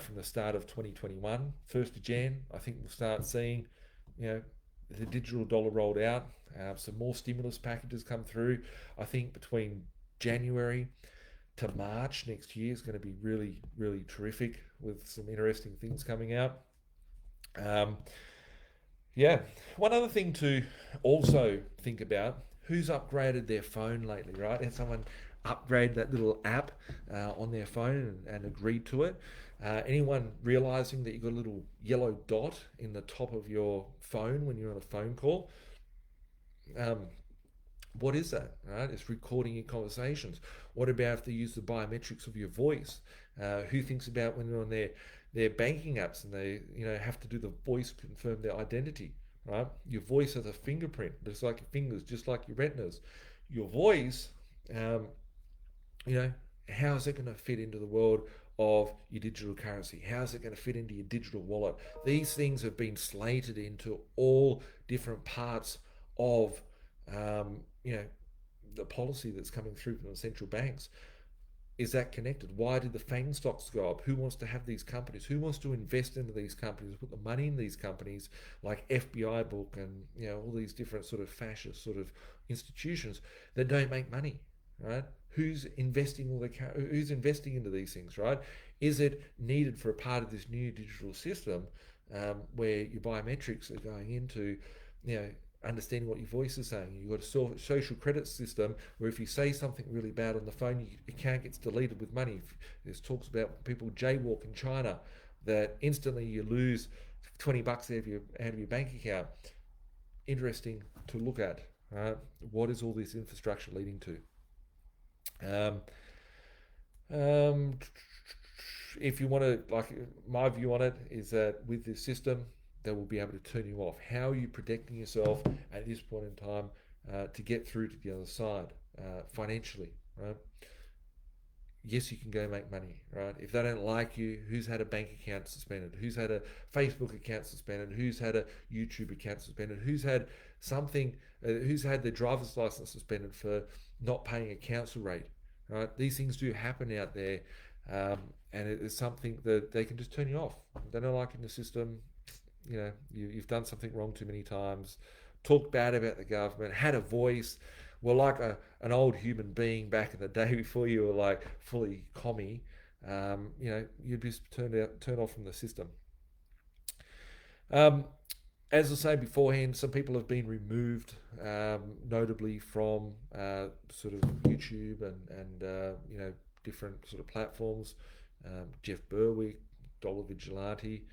[SPEAKER 1] from the start of 2021, 1st of Jan. I think we'll start seeing, the digital dollar rolled out. Some more stimulus packages come through. I think between January to March next year is going to be really, really terrific with some interesting things coming out. Um, yeah, one other thing to also think about: who's upgraded their phone lately, right? And someone upgrade that little app on their phone and agreed to it. Anyone realizing that you've got a little yellow dot in the top of your phone when you're on a phone call? Um, what is that? Right? It's recording your conversations. What about if they use the biometrics of your voice? Who thinks about when they're on their banking apps and they have to do the voice confirm their identity? Right? Your voice has a fingerprint, just like your fingers, just like your retinas. Your voice, um, how is it going to fit into the world of your digital currency? How is it going to fit into your digital wallet? These things have been slated into all different parts of um, you know the policy that's coming through from the central banks. Is that connected? Why did the FANG stocks go up? Who wants to have these companies? Who wants to invest into these companies, put the money in these companies like FBI book and all these different sort of fascist sort of institutions that don't make money, right? Who's investing into these things, right? Is it needed for a part of this new digital system where your biometrics are going into, understanding what your voice is saying? You've got a social credit system where if you say something really bad on the phone, your account gets deleted with money. There's talks about people jaywalk in China that instantly you lose $20 out of your bank account. Interesting to look at. Right? What is all this infrastructure leading to? Um, um, if you want to, like, my view on it is that with this system, they will be able to turn you off. How are you protecting yourself at this point in time to get through to the other side financially, right? Yes, you can go make money, right? If they don't like you, who's had a bank account suspended? Who's had a Facebook account suspended? Who's had a YouTube account suspended? Who's had something? Who's had their driver's license suspended for not paying a council rate? Right? These things do happen out there, and it is something that they can just turn you off. They don't like it in the system. You've done something wrong too many times. Talked bad about the government. Had a voice. Were like an old human being back in the day before you were like fully commie. You'd be turned off from the system. Um, As I say beforehand, some people have been removed, notably from sort of YouTube and different sort of platforms. Jeff Berwick, Dollar Vigilante,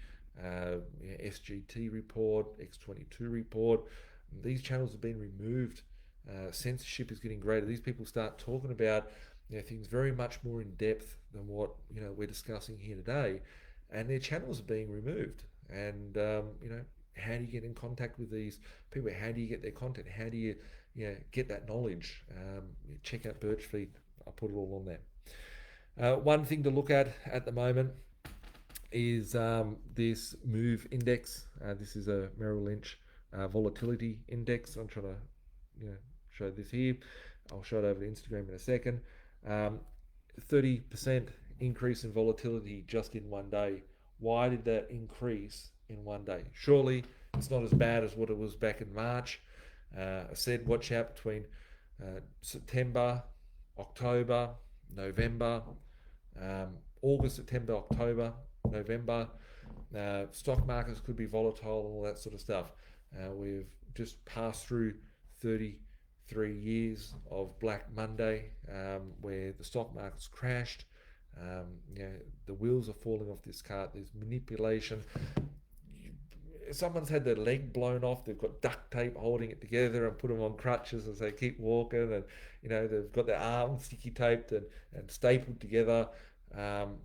[SPEAKER 1] SGT Report, X22 Report. These channels have been removed. Censorship is getting greater. These people start talking about things very much more in depth than what we're discussing here today, and their channels are being removed. And how do you get in contact with these people? How do you get their content? How do you get that knowledge? Check out Birchfeed. I'll put it all on there. One thing to look at the moment is this move index. This is a Merrill Lynch volatility index. I'm trying to show this here. I'll show it over to Instagram in a second. 30% increase in volatility just in one day. Why did that increase in one day? Surely it's not as bad as what it was back in March. I said watch out between September, October, November, August, September, October, November. Stock markets could be volatile and all that sort of stuff. We've just passed through 33 years of Black Monday, where the stock market's crashed. The wheels are falling off this cart. There's manipulation. Someone's had their leg blown off. They've got duct tape holding it together and put them on crutches as they keep walking. And they've got their arms sticky taped and stapled together.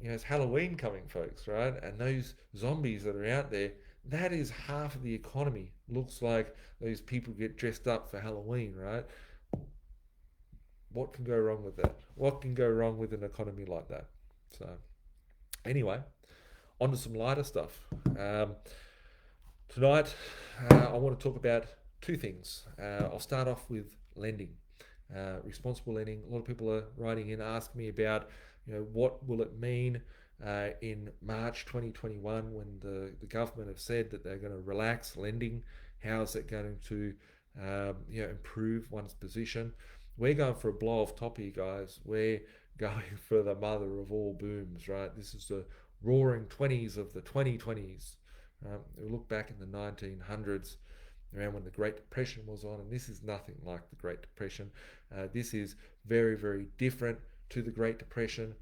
[SPEAKER 1] It's Halloween coming, folks, right? And those zombies that are out there, that is half of the economy. Looks like those people get dressed up for Halloween, right? What can go wrong with that? What can go wrong with an economy like that? So, anyway, on to some lighter stuff. Tonight, I want to talk about two things. I'll start off with lending, responsible lending. A lot of people are writing in, asking me about, what will it mean in March 2021 when the government have said that they're going to relax lending. How is it going to improve one's position? We're going for a blow off top here, guys. We're going for the mother of all booms, right? This is the roaring 20s of the 2020s. We look back in the 1900s, around when the Great Depression was on, and this is nothing like the Great Depression. This is very, very different to the Great Depression.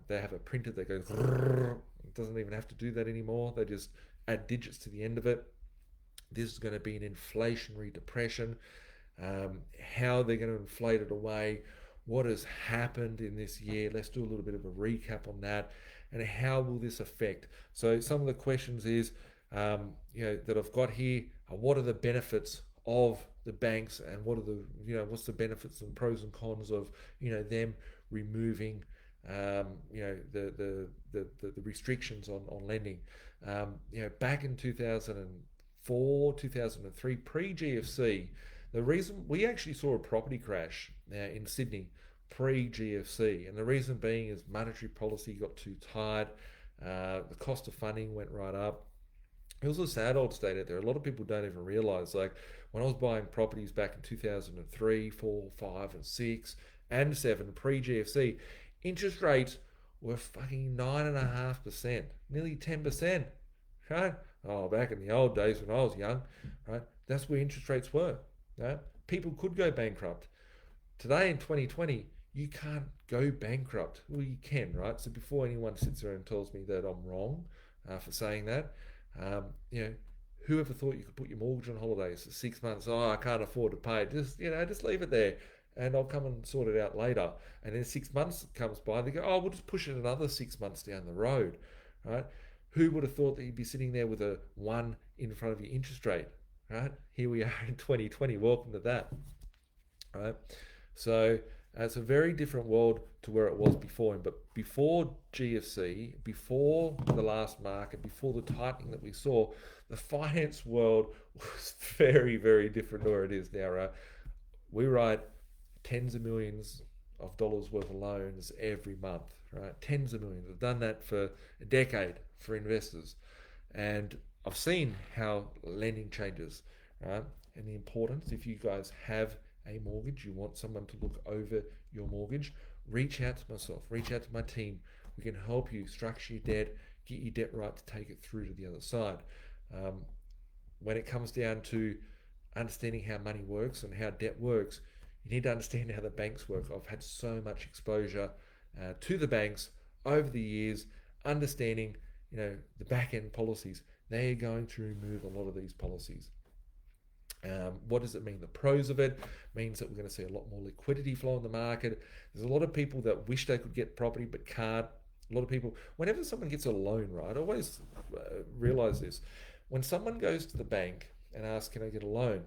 [SPEAKER 1] They have a printer that goes, it doesn't even have to do that anymore. They just add digits to the end of it. This is going to be an inflationary depression. How they're going to inflate it away, what has happened in this year. Let's do a little bit of a recap on that, and how will this affect. So some of the questions is, that I've got here are, what are the benefits of the banks, and what are what's the benefits and pros and cons of them removing the restrictions on lending. Back in 2004, 2003, pre-GFC, the reason we actually saw a property crash in Sydney pre-GFC, and the reason being is monetary policy got too tight, the cost of funding went right up. It was a sad old state out there. A lot of people don't even realise, like when I was buying properties back in 2003, 4, 5 and 6 and 7 pre-GFC, interest rates were fucking 9.5%, nearly 10%, right? Oh, back in the old days when I was young, right? That's where interest rates were. Right? People could go bankrupt. Today in 2020, you can't go bankrupt. Well, you can, right? So before anyone sits there and tells me that I'm wrong for saying that, whoever thought you could put your mortgage on holidays for 6 months? Oh, I can't afford to pay it. Just leave it there, and I'll come and sort it out later. And then 6 months comes by, they go, oh, we'll just push it another 6 months down the road, right? Who would have thought that you'd be sitting there with a 1 in front of your interest rate, right? Here we are in 2020. Welcome to that, right? So it's a very different world to where it was before. But before GFC, before the last market, before the tightening that we saw, the finance world was very, very different to where it is now, right? We write tens of millions of dollars worth of loans every month, right? Tens of millions. I've done that for a decade for investors. And I've seen how lending changes, right? And the importance, if you guys have a mortgage, you want someone to look over your mortgage, reach out to myself, reach out to my team. We can help you structure your debt, get your debt right to take it through to the other side. when it comes down to understanding how money works and how debt works, you need to understand how the banks work. I've had so much exposure to the banks over the years, understanding, the back end policies. They're going to remove a lot of these policies. What does it mean? The pros of it means that we're going to see a lot more liquidity flow in the market. There's a lot of people that wish they could get property but can't. A lot of people, whenever someone gets a loan, right, I always realize this. When someone goes to the bank and asks, can I get a loan?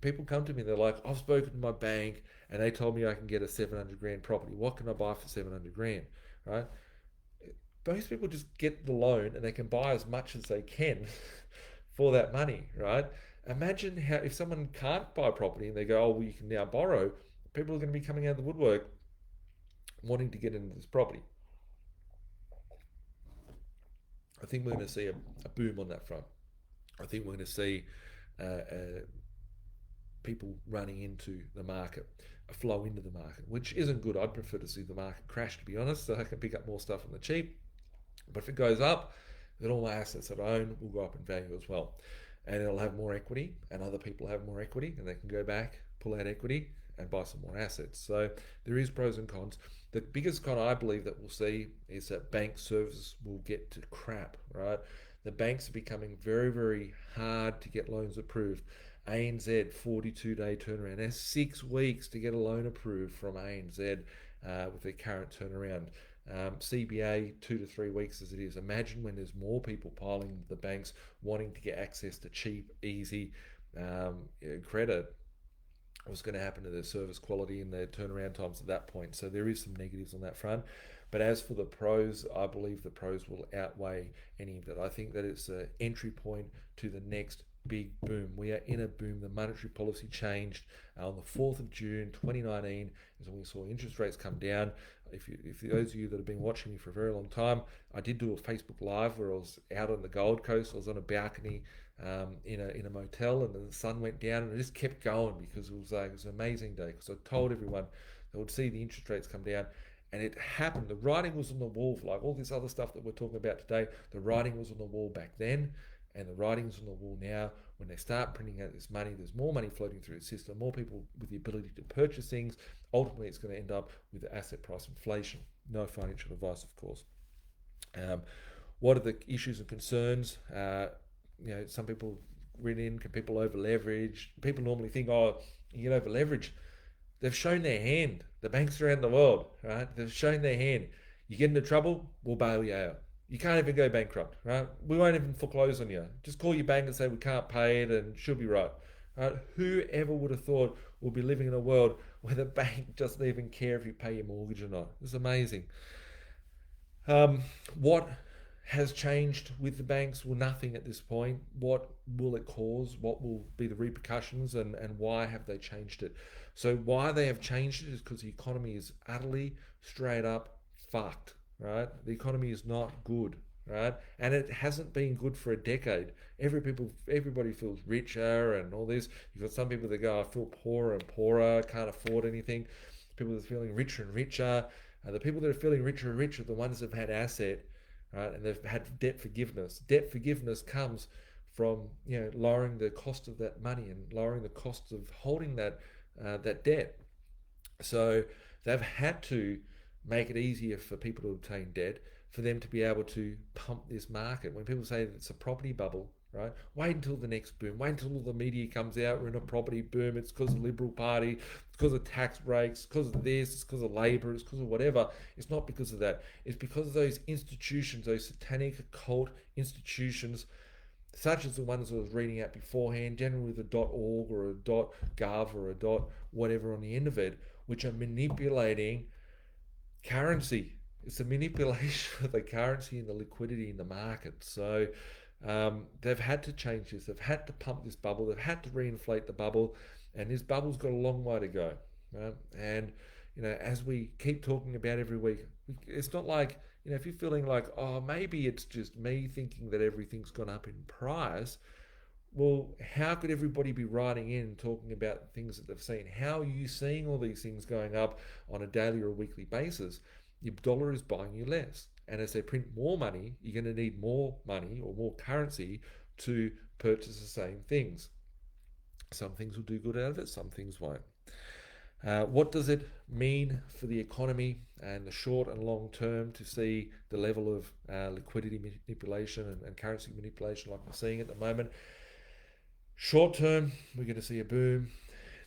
[SPEAKER 1] People come to me, they're like, I've spoken to my bank and they told me I can get a 700 grand property. What can I buy for 700 grand? Right? Most people just get the loan and they can buy as much as they can for that money, right? Imagine how if someone can't buy a property and they go, oh, well, you can now borrow, people are going to be coming out of the woodwork wanting to get into this property. I think we're going to see a boom on that front. I think we're going to see people running into the market, a flow into the market, which isn't good. I'd prefer to see the market crash, to be honest, so I can pick up more stuff on the cheap. But if it goes up, then all my assets that I own will go up in value as well. And it'll have more equity, and other people have more equity, and they can go back, pull out equity, and buy some more assets. So there is pros and cons. The biggest con I believe that we'll see is that bank services will get to crap, right? The banks are becoming very, very hard to get loans approved. ANZ 42-day turnaround. That's 6 weeks to get a loan approved from ANZ with their current turnaround. CBA 2 to 3 weeks as it is. Imagine when there's more people piling into the banks wanting to get access to cheap, easy credit. What's going to happen to their service quality and their turnaround times at that point? So there is some negatives on that front. But as for the pros, I believe the pros will outweigh any of that. I think that it's an entry point to the next big boom. We are in a boom. The monetary policy changed on the 4th of June 2019 is when we saw interest rates come down. If those of you that have been watching me for a very long time, I did do a Facebook Live where I was out on the Gold Coast. I was on a balcony in a motel, and the sun went down, and it just kept going because it was an amazing day. Because I told everyone they would see the interest rates come down, and it happened. The writing was on the wall, like all this other stuff that we're talking about today. The writing was on the wall back then, and the writing's on the wall now. When they start printing out this money, there's more money floating through the system, more people with the ability to purchase things. Ultimately, it's going to end up with asset price inflation. No financial advice, of course. What are the issues and concerns? Some people read in, can people over leverage? People normally think, oh, you get over leverage. They've shown their hand. The banks around the world, right? They've shown their hand. You get into trouble, we'll bail you out. You can't even go bankrupt, right? We won't even foreclose on you. Just call your bank and say we can't pay it and she'll be right. Right? Whoever would have thought we'll be living in a world where the bank doesn't even care if you pay your mortgage or not? It's amazing. What has changed with the banks? Well, nothing at this point. What will it cause? What will be the repercussions, and why have they changed it? So why they have changed it is because the economy is utterly straight up fucked, right? The economy is not good, right? And it hasn't been good for a decade. Everybody feels richer and all this. You've got some people that go, I feel poorer and poorer, can't afford anything. People that are feeling richer and richer. The people that are feeling richer and richer are the ones that have had asset, right? And they've had debt forgiveness. Debt forgiveness comes from lowering the cost of that money and lowering the cost of holding that debt. So they've had to make it easier for people to obtain debt, for them to be able to pump this market. When people say that it's a property bubble, right? Wait until the next boom. Wait until all the media comes out. We're in a property boom. It's because of the Liberal Party. It's because of tax breaks. It's because of this. It's because of Labor. It's because of whatever. It's not because of that. It's because of those institutions, those satanic occult institutions, such as the ones I was reading out beforehand, generally with a .org or a .gov or a whatever on the end of it, which are manipulating currency. It's a manipulation of the currency and the liquidity in the market. So they've had to change this. They've had to pump this bubble. They've had to reinflate the bubble, and this bubble's got a long way to go. Right? And as we keep talking about every week, it's not like if you're feeling like, oh, maybe it's just me thinking that everything's gone up in price. Well, how could everybody be writing in talking about things that they've seen? How are you seeing all these things going up on a daily or a weekly basis? Your dollar is buying you less. And as they print more money, you're going to need more money or more currency to purchase the same things. Some things will do good out of it, some things won't. What does it mean for the economy and the short and long term to see the level of liquidity manipulation and currency manipulation like we're seeing at the moment? Short term, we're going to see a boom.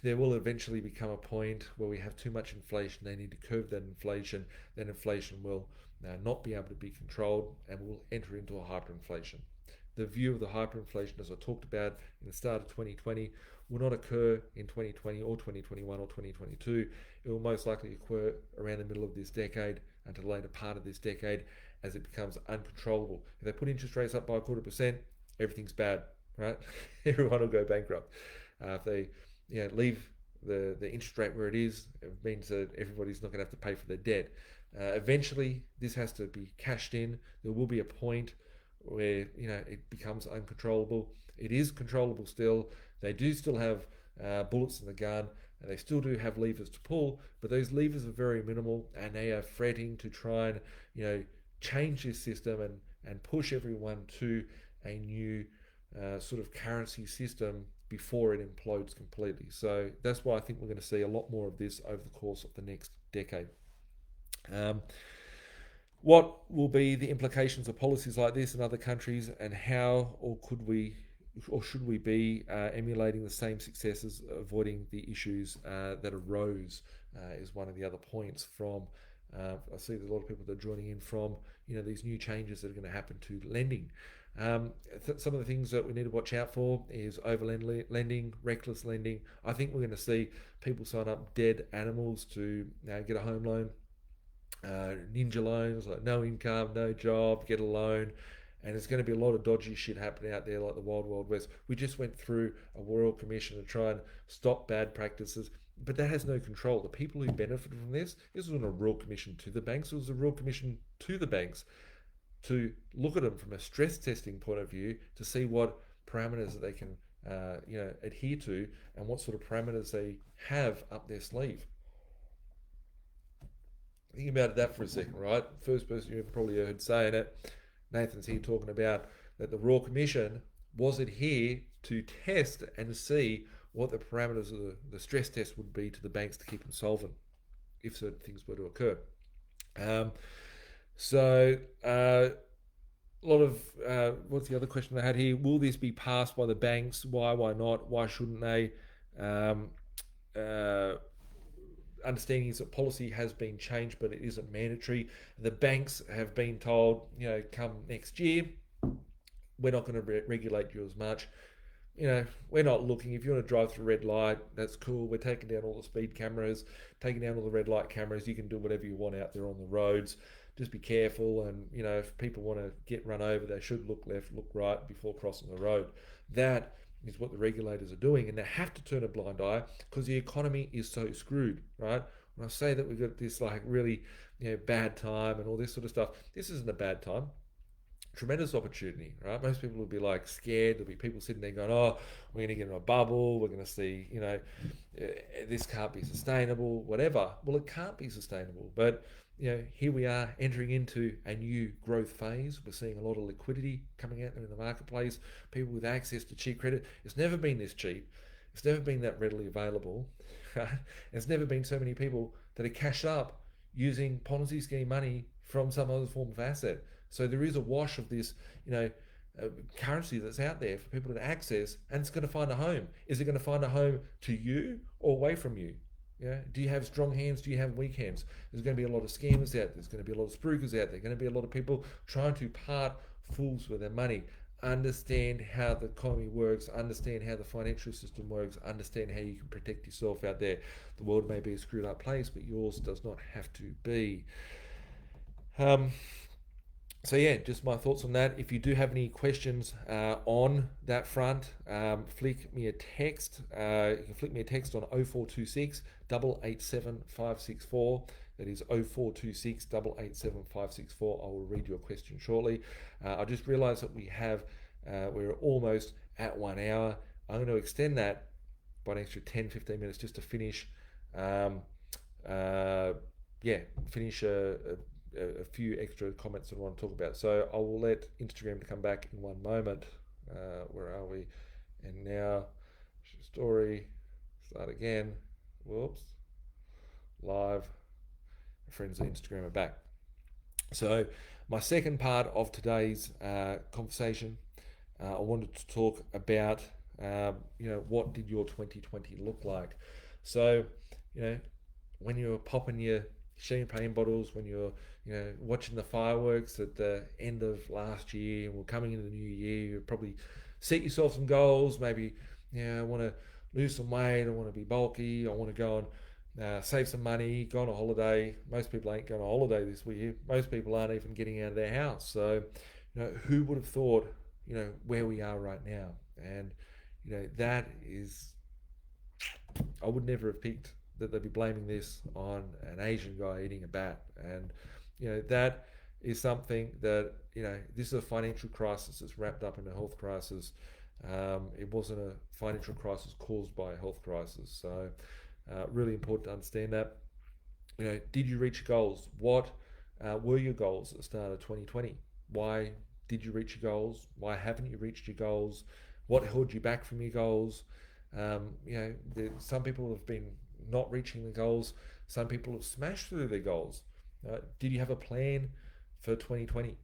[SPEAKER 1] There will eventually become a point where we have too much inflation. They need to curb that inflation. Then inflation will not be able to be controlled and we'll enter into a hyperinflation. The view of the hyperinflation, as I talked about in the start of 2020, will not occur in 2020 or 2021 or 2022. It will most likely occur around the middle of this decade until the later part of this decade as it becomes uncontrollable. If they put interest rates up by 0.25%, everything's bad, right? Everyone will go bankrupt. If they leave the interest rate where it is, it means that everybody's not going to have to pay for their debt. Eventually, this has to be cashed in. There will be a point where it becomes uncontrollable. It is controllable still. They do still have bullets in the gun, and they still do have levers to pull, but those levers are very minimal, and they are fretting to try and change this system and push everyone to a new sort of currency system before it implodes completely. So that's why I think we're going to see a lot more of this over the course of the next decade. What will be the implications of policies like this in other countries, and how or could we or should we be emulating the same successes, avoiding the issues that arose, is one of the other points from. I see there's a lot of people that are joining in from these new changes that are going to happen to lending. Some of the things that we need to watch out for is over lending, reckless lending. I think we're going to see people sign up dead animals to get a home loan. Ninja loans, like no income, no job, get a loan, and there's going to be a lot of dodgy shit happening out there, like the wild wild west. We just went through a royal commission to try and stop bad practices, but that has no control. The people who benefited from this wasn't a royal commission to the banks, it was a royal commission to the banks to look at them from a stress testing point of view to see what parameters that they can adhere to and what sort of parameters they have up their sleeve. Think about that for a second, right? First person you've probably heard saying it, Nathan's here talking about that the Royal Commission wasn't here to test and see what the parameters of the stress test would be to the banks to keep them solvent if certain things were to occur. So a lot of what's the other question I had here? Will this be passed by the banks? Why not? Why shouldn't they? Uh, Understanding is that policy has been changed, but it isn't mandatory. The banks have been told, come next year, we're not going to regulate you as much. We're not looking. If you want to drive through a red light, that's cool. We're taking down all the speed cameras, taking down all the red light cameras. You can do whatever you want out there on the roads. Just be careful. And, if people want to get run over, they should look left, look right before crossing the road. That is what the regulators are doing, and they have to turn a blind eye because the economy is so screwed, right? When I say that we've got this really bad time and all this sort of stuff, this isn't a bad time. Tremendous opportunity, right? Most people will be scared. There'll be people sitting there going, "Oh, we're going to get in a bubble. We're going to see, this can't be sustainable, whatever." Well, it can't be sustainable, but here we are entering into a new growth phase. We're seeing a lot of liquidity coming out there in the marketplace. People with access to cheap credit. It's never been this cheap. It's never been that readily available. Right? There's never been so many people that are cashed up using Ponzi scheme money from some other form of asset. So there is a wash of this, currency that's out there for people to access, and it's going to find a home. Is it going to find a home to you or away from you? Yeah. Do you have strong hands? Do you have weak hands? There's going to be a lot of scammers out there. There's going to be a lot of spruikers out there. There's going to be a lot of people trying to part fools with their money. Understand how the economy works. Understand how the financial system works. Understand how you can protect yourself out there. The world may be a screwed up place, but yours does not have to be. So yeah, just my thoughts on that. If you do have any questions on that front, flick me a text. You can flick me a text on 0426 887 564. That is 0426 887 564. I will read your question shortly. I just realised that we're almost at 1 hour. I'm going to extend that by an extra 10-15 minutes just to finish. Finish a few extra comments that I want to talk about. So I will let Instagram come back in one moment. Where are we? And now, story, start again. Whoops, live. Friends on Instagram are back. So, my second part of today's conversation, I wanted to talk about, what did your 2020 look like? So, you know, when you're popping your champagne bottles, when you're watching the fireworks at the end of last year, and we're coming into the new year, you probably set yourself some goals. Maybe I want to lose some weight, I want to be bulky, I want to go and save some money, go on a holiday. Most people ain't going on a holiday this year. Most people aren't even getting out of their house. So, who would have thought, where we are right now? And, that is, I would never have picked that they'd be blaming this on an Asian guy eating a bat. And, that is something that, this is a financial crisis that's wrapped up in a health crisis. It wasn't a financial crisis caused by a health crisis. So, really important to understand that. Did you reach your goals? What were your goals at the start of 2020? Why did you reach your goals? Why haven't you reached your goals? What held you back from your goals? Some people have been not reaching the goals. Some people have smashed through their goals. Did you have a plan for 2020?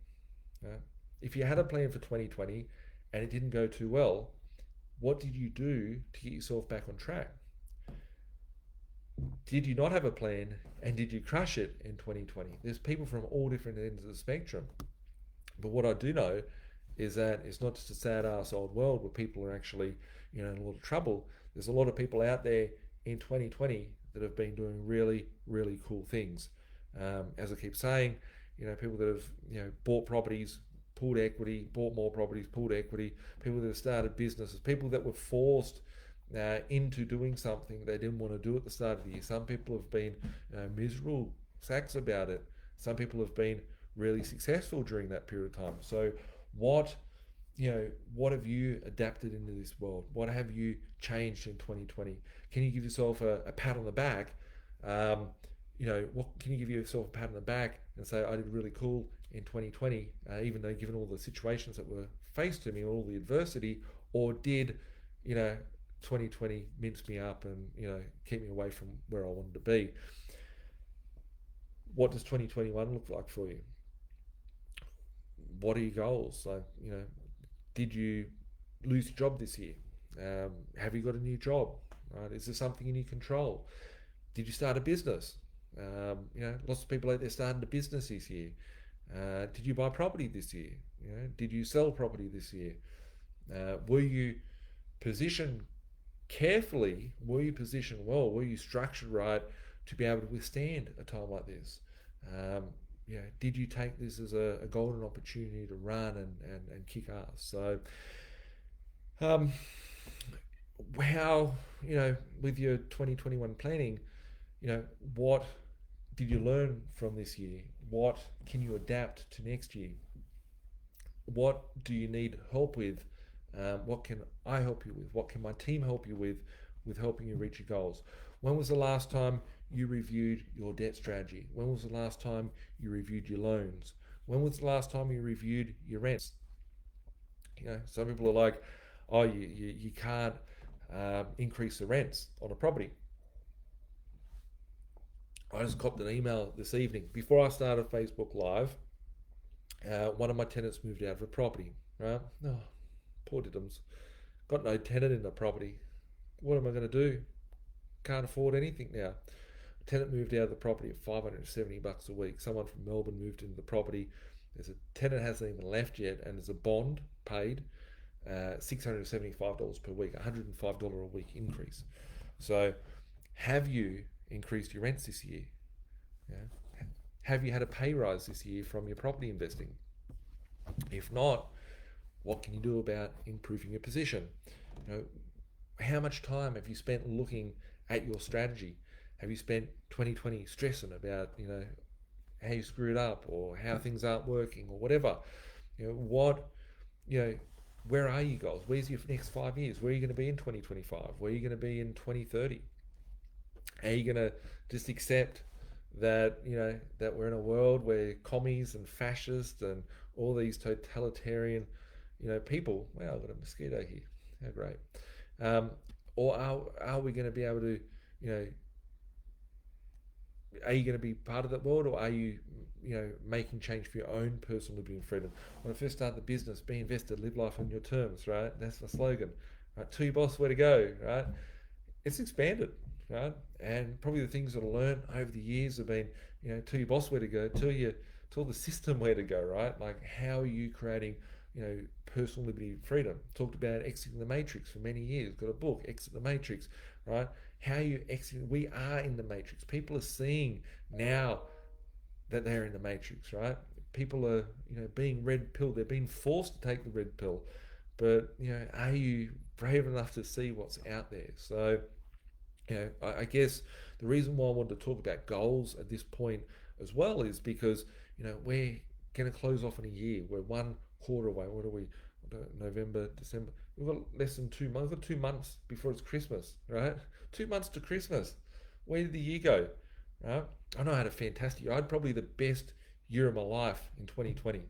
[SPEAKER 1] If you had a plan for 2020 and it didn't go too well, what did you do to get yourself back on track? Did you not have a plan and did you crush it in 2020? There's people from all different ends of the spectrum. But what I do know is that it's not just a sad ass old world where people are actually, in a lot of trouble. There's a lot of people out there in 2020 that have been doing really, really cool things. As I keep saying, people that have, bought properties, pulled equity, bought more properties, pulled equity, people that have started businesses, people that were forced into doing something they didn't want to do at the start of the year. Some people have been miserable sacks about it. Some people have been really successful during that period of time. So what what have you adapted into this world? What have you changed in 2020? Can you give yourself a pat on the back? What can you give yourself a pat on the back and say, I did really cool in 2020, even though given all the situations that were faced to me, all the adversity, or did 2020 mince me up and keep me away from where I wanted to be? What does 2021 look like for you? What are your goals? Like, did you lose your job this year? Have you got a new job? Right? Is there something in your control? Did you start a business? Lots of people out there starting a business this year. Did you buy property this year? Did you sell property this year? Were you positioned carefully? Were you positioned well? Were you structured right to be able to withstand a time like this? Did you take this as a golden opportunity to run and kick ass? So, how, with your 2021 planning, what did you learn from this year? What can you adapt to next year? What do you need help with? What can I help you with? What can my team help you with helping you reach your goals? When was the last time you reviewed your debt strategy? When was the last time you reviewed your loans? When was the last time you reviewed your rents? Some people are like, oh, you can't increase the rents on a property. I just copped an email this evening before I started Facebook Live. One of my tenants moved out of a property. Right? Oh, poor diddums. Got no tenant in the property. What am I going to do? Can't afford anything now. Tenant moved out of the property at $570 a week. Someone from Melbourne moved into the property. There's a tenant hasn't even left yet, and there's a bond paid, $675 per week, $105 a week increase. So, have you increased your rents this year? Yeah. Have you had a pay rise this year from your property investing? If not, what can you do about improving your position? How much time have you spent looking at your strategy? Have you spent 2020 stressing about, how you screwed up or how things aren't working or whatever? Where are your goals? Where's your next 5 years? Where are you going to be in 2025? Where are you going to be in 2030? Are you going to just accept that, that we're in a world where commies and fascists and all these totalitarian, people. Wow, I've got a mosquito here. How great. Um, or are we going to be able to, you know, are you going to be part of that world, or are you, making change for your own personal liberty and freedom? When I first started the business, be invested, live life on your terms, right? That's the slogan. Right, to your boss, where to go, right? It's expanded, right? And probably the things that I learned over the years have been, tell your boss where to go, tell the system where to go, right? Like, how are you creating, personal liberty and freedom? Talked about exiting the matrix for many years. Got a book, Exit the Matrix, right? How you exit? We are in the matrix. People are seeing now that they're in the matrix, right? People are, being red pill. They're being forced to take the red pill, but are you brave enough to see what's out there? So I guess the reason why I wanted to talk about goals at this point as well is because we're going to close off in a year. We're one quarter away. What are we? November, December. We've got less than 2 months. We've got 2 months before it's Christmas, right? 2 months to Christmas. Where did the year go? Right? I know I had a fantastic year. I had probably the best year of my life in 2020.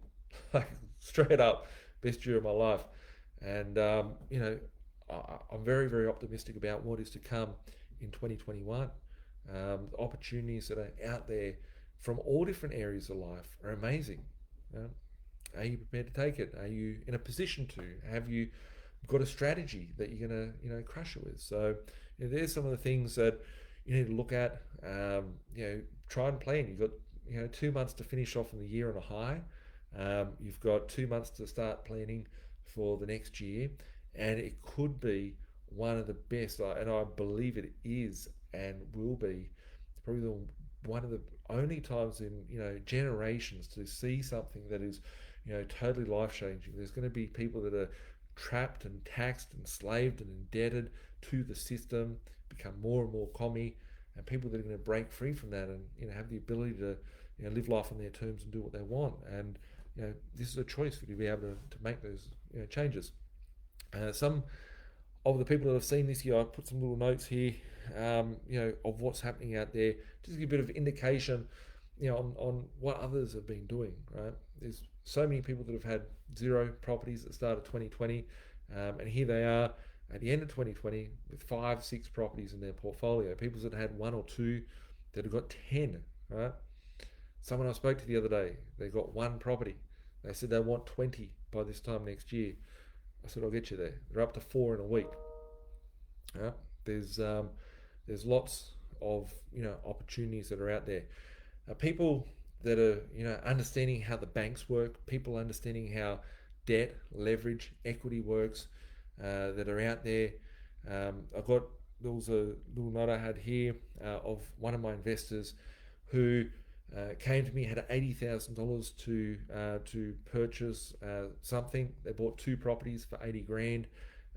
[SPEAKER 1] Like, straight up, best year of my life. And I'm very, very optimistic about what is to come in 2021. The opportunities that are out there from all different areas of life are amazing. Um, are you prepared to take it? Are you in a position to? Have you got a strategy that you're gonna crush it with? So there's some of the things that you need to look at. Try and plan. You've got 2 months to finish off in the year on a high. You've got 2 months to start planning for the next year, and it could be one of the best, and I believe it is and will be probably one of the only times in generations to see something that is totally life changing. There's going to be people that are trapped and taxed, enslaved and indebted to the system, become more and more commie, and people that are going to break free from that and have the ability to live life on their terms and do what they want. And this is a choice for you to be able to make those changes. Some of the people that I've seen this year, I've put some little notes here, of what's happening out there, just to give a bit of indication, on what others have been doing. Right, there's so many people that have had zero properties at the start of 2020, and here they are at the end of 2020 with 5, 6 properties in their portfolio. People that had one or two that have got 10. Right, someone I spoke to the other day, they got one property. They said they want 20 by this time next year. I said, I'll get you there. They're up to 4 in a week. Yeah, there's lots of opportunities that are out there. People that are understanding how the banks work, people understanding how debt, leverage, equity works, that are out there. There was a little note I had here of one of my investors who came to me, had $80,000 to purchase something. They bought 2 properties for 80 grand.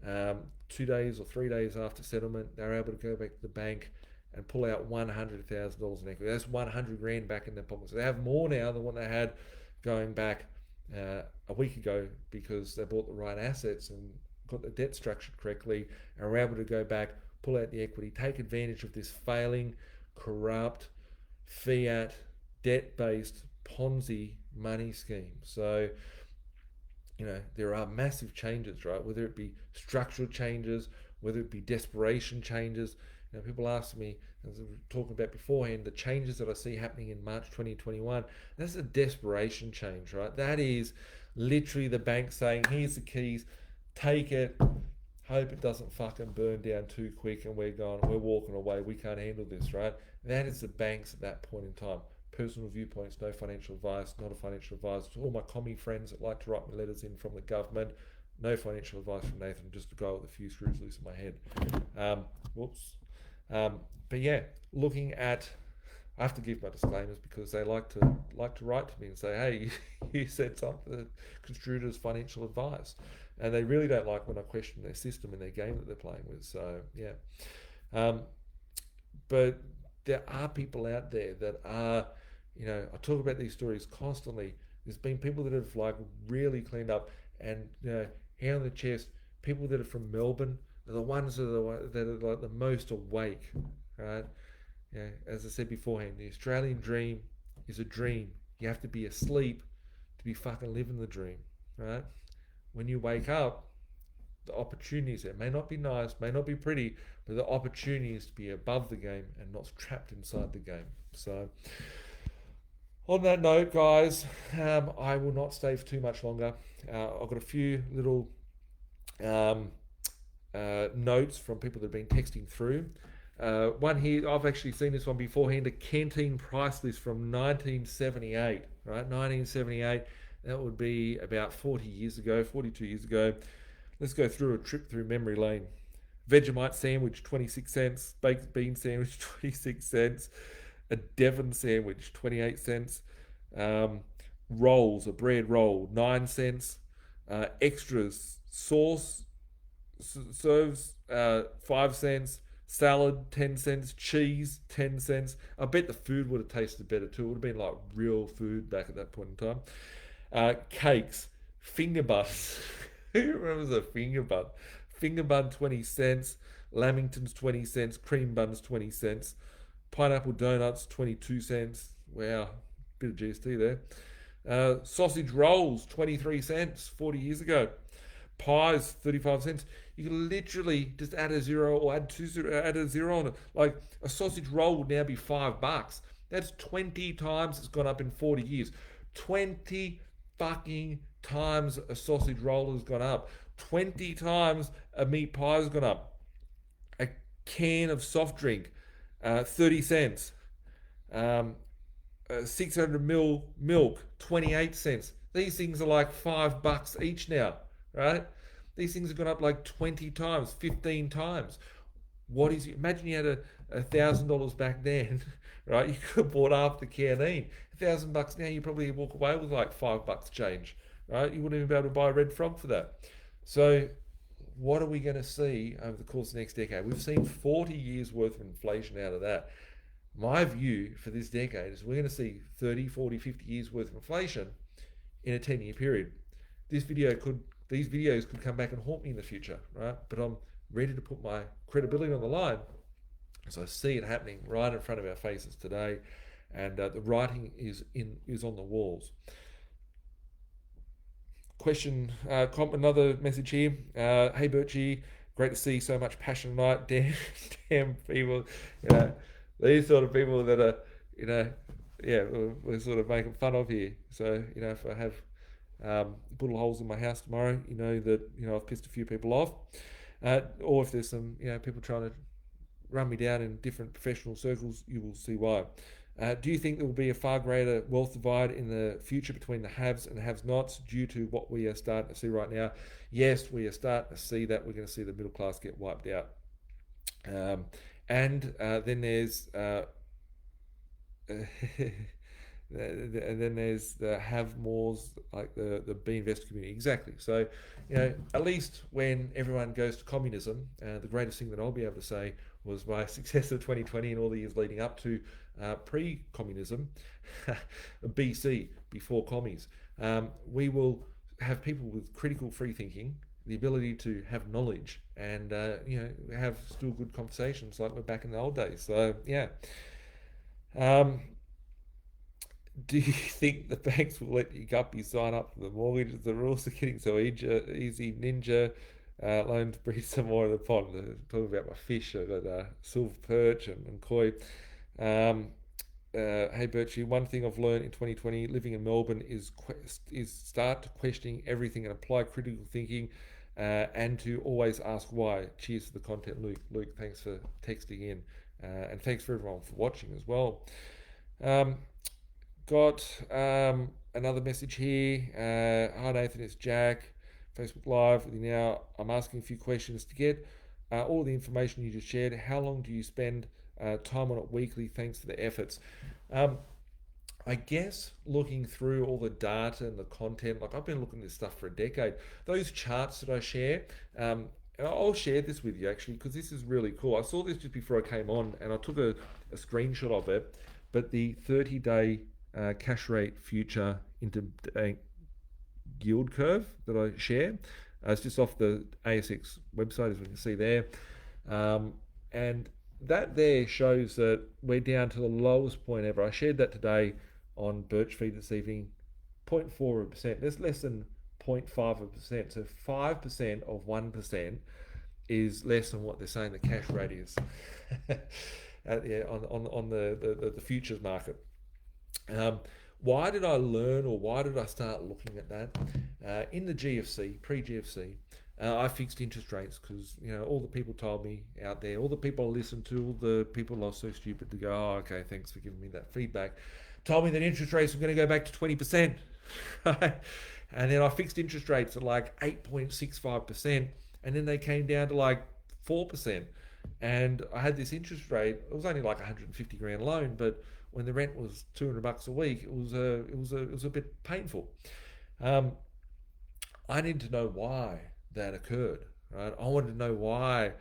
[SPEAKER 1] 2 days or 3 days after settlement, they were able to go back to the bank and pull out $100,000 in equity. That's 100 grand back in their pocket. So they have more now than what they had going back a week ago, because they bought the right assets and got the debt structured correctly, and were able to go back, pull out the equity, take advantage of this failing, corrupt, fiat, debt-based Ponzi money scheme. So there are massive changes, right? Whether it be structural changes, whether it be desperation changes. People ask me, as we were talking about beforehand, the changes that I see happening in March 2021, that's a desperation change, right? That is literally the bank saying, here's the keys, take it, hope it doesn't fucking burn down too quick, and we're walking away, we can't handle this, right? That is the banks at that point in time. Personal viewpoints, no financial advice, not a financial advisor. To all my commie friends that like to write me letters in from the government, no financial advice from Nathan, just a guy with a few screws loose in my head. Whoops. But yeah, looking at, I have to give my disclaimers because they like to write to me and say, hey, you said something that construed as financial advice, and they really don't like when I question their system and their game that they're playing with. So yeah, but there are people out there that are, I talk about these stories constantly. There's been people that have like really cleaned up, and hand on the chest, people that are from Melbourne are the ones that are like the most awake, right? As I said beforehand, the Australian dream is a dream. You have to be asleep to be fucking living the dream, right? when you wake up, the opportunities there may not be nice, may not be pretty, but the opportunity is to be above the game and not trapped inside the game. So, on that note, guys, I will not stay for too much longer. I've got a few little um, notes from people that have been texting through. One here, I've actually seen this one beforehand, a canteen price list from 1978, right? 1978, that would be about 40 years ago, 42 years ago. Let's go through a trip through memory lane. Vegemite sandwich, 26 cents. Baked bean sandwich, 26 cents. A Devon sandwich, 28 cents. Um, Rolls, a bread roll, 9 cents. Extras, sauce, serves, 5 cents. Salad, 10 cents. Cheese, 10 cents. I bet the food would have tasted better too. It would have been like real food back at that point in time. Cakes, finger buns. Who remembers a finger bun? Finger bun, 20 cents. Lamingtons, 20 cents. Cream buns, 20 cents. Pineapple donuts, 22 cents. Wow, bit of GST there. Sausage rolls, 23 cents 40 years ago. Pies, 35 cents. You can literally just add a zero or add a zero on it. Like a sausage roll would now be $5. That's 20 times it's gone up in 40 years. 20 fucking times a sausage roll has gone up. 20 times a meat pie has gone up. A can of soft drink, 30 cents. 600 ml milk, 28 cents. These things are like $5 each now, right? These things have gone up like 20 times, 15 times. What is it? Imagine you had $1,000 back then, right? You could have bought half the canteen. $1,000 now, you probably walk away with like $5 change, right? You wouldn't even be able to buy a red frog for that. So, what are we going to see over the course of the next decade? We've seen 40 years worth of inflation out of that. My view for this decade is we're going to see 30, 40, 50 years worth of inflation in a 10-year period. These videos could come back and haunt me in the future, right? But I'm ready to put my credibility on the line as I see it happening right in front of our faces today, and the writing is on the walls. Question, another message here. Hey Birchie, great to see so much passion tonight. Damn people, these sort of people that are, we're sort of making fun of here. So, if I have bullet holes in my house tomorrow, you know that, I've pissed a few people off. Or if there's some, people trying to run me down in different professional circles, you will see why. Do you think there will be a far greater wealth divide in the future between the haves and the have-nots due to what we are starting to see right now? Yes, we are starting to see that. We're going to see the middle class get wiped out. And then there's and then there's the have mores, like the B.Invested community. Exactly. So, at least when everyone goes to communism, the greatest thing that I'll be able to say was my success of 2020 and all the years leading up to pre-communism, BC, before commies. We will have people with critical free thinking, the ability to have knowledge, and have still good conversations like we're back in the old days. So yeah. Do you think the banks will let you guppy sign up for the mortgages? The rules are getting so easy. Ninja loan to breed some more in the pond. Talking about my fish, I've got silver perch and koi. Hey Birchie, one thing I've learned in 2020 living in Melbourne is start questioning everything and apply critical thinking, and to always ask why. Cheers to the content, Luke. Luke, thanks for texting in, and thanks for everyone for watching as well. Got another message here. Hi Nathan, it's Jack. Facebook Live with you now. I'm asking a few questions to get all the information you just shared. How long do you spend time on it weekly? Thanks for the efforts. I guess looking through all the data and the content, like I've been looking at this stuff for a decade. Those charts that I share, and I'll share this with you actually because this is really cool. I saw this just before I came on and I took a screenshot of it. But the 30-day cash rate future interbank yield curve that I share, it's just off the ASX website, as we can see there. And that there shows that we're down to the lowest point ever. I shared that today on Birch Feed this evening, 0.4%. There's less than 0.5%. So 5% of 1% is less than what they're saying the cash rate is yeah, on the futures market. Um, why did I learn, or why did I start looking at that? In the GFC, pre-GFC, I fixed interest rates because all the people told me out there, all the people I listened to, all the people I was so stupid to go, oh, okay, thanks for giving me that feedback, told me that interest rates were going to go back to 20%, right? And then I fixed interest rates at like 8.65%, and then they came down to like 4%. And I had this interest rate. It was only like 150 grand loan, but when the rent was $200 a week, it was a bit painful. Um, I needed to know why that occurred. Right? I wanted to know why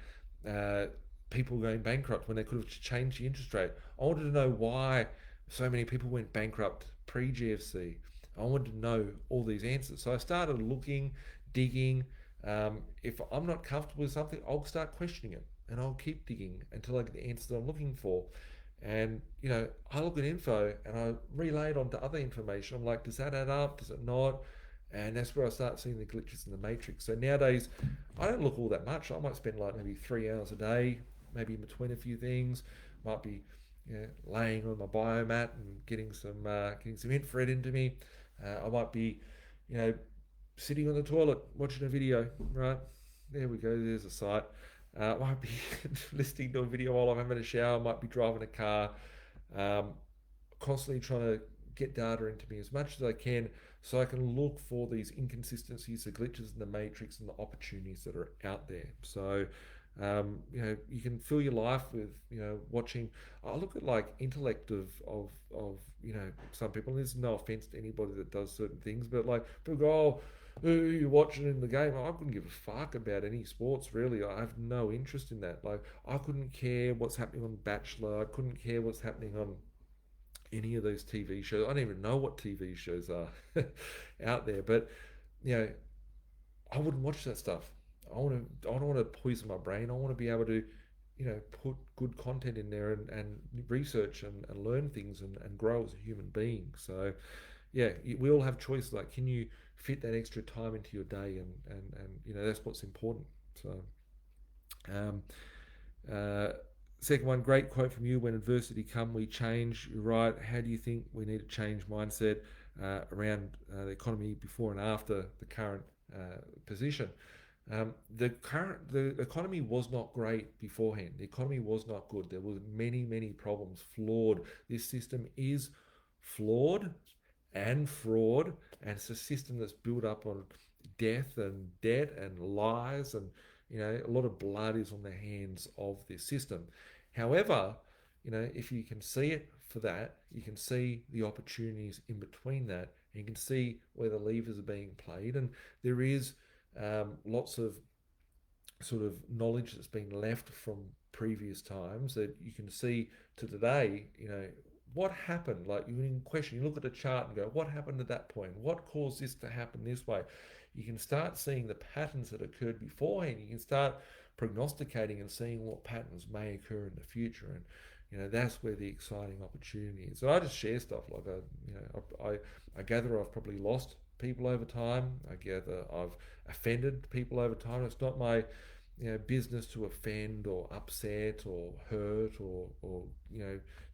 [SPEAKER 1] uh, people were going bankrupt when they could have changed the interest rate. I wanted to know why so many people went bankrupt pre GFC. I wanted to know all these answers. So I started looking, digging. If I'm not comfortable with something, I'll start questioning it, and I'll keep digging until I get the answers I'm looking for. And I look at info and I relay it onto other information. I'm like, does that add up? Does it not? And that's where I start seeing the glitches in the matrix. So nowadays, I don't look all that much. I might spend like maybe 3 hours a day, maybe in between a few things. Might be laying on my biomat and getting some infrared into me. I might be, you know, sitting on the toilet watching a video. Right there we go. There's a site. I might be listening to a video while I'm having a shower. I might be driving a car. Um, Constantly trying to get data into me as much as I can so I can look for these inconsistencies, the glitches in the matrix, and the opportunities that are out there. So, you can fill your life with, watching. I look at like intellect of some people. And there's no offense to anybody that does certain things, but like people go, oh, who are you watching in the game? I couldn't give a fuck about any sports really. I have no interest in that. Like I couldn't care what's happening on Bachelor. I couldn't care what's happening on any of those TV shows. I don't even know what TV shows are out there, but you know, I wouldn't watch that stuff. I don't want to poison my brain. I want to be able to, put good content in there and research and learn things and grow as a human being. So yeah, we all have choices. Like, can you fit that extra time into your day? And that's what's important. So um, uh, second one, great quote from you. When adversity come, we change. You're right. How do you think we need to change mindset around the economy before and after the current position? The economy was not great beforehand. The economy was not good. There was many problems. Flawed. This system is flawed and fraud, and it's a system that's built up on death and debt and lies, and a lot of blood is on the hands of this system. However, if you can see it for that, you can see the opportunities in between that, and you can see where the levers are being played, and there is lots of sort of knowledge that's been left from previous times that you can see to today. What happened? Like, you can question, you look at the chart and go, what happened at that point? What caused this to happen this way? You can start seeing the patterns that occurred beforehand. You can start prognosticating and seeing what patterns may occur in the future. And that's where the exciting opportunity is. So I just share stuff like I gather I've probably lost people over time. I gather I've offended people over time. It's not my business to offend or upset or hurt or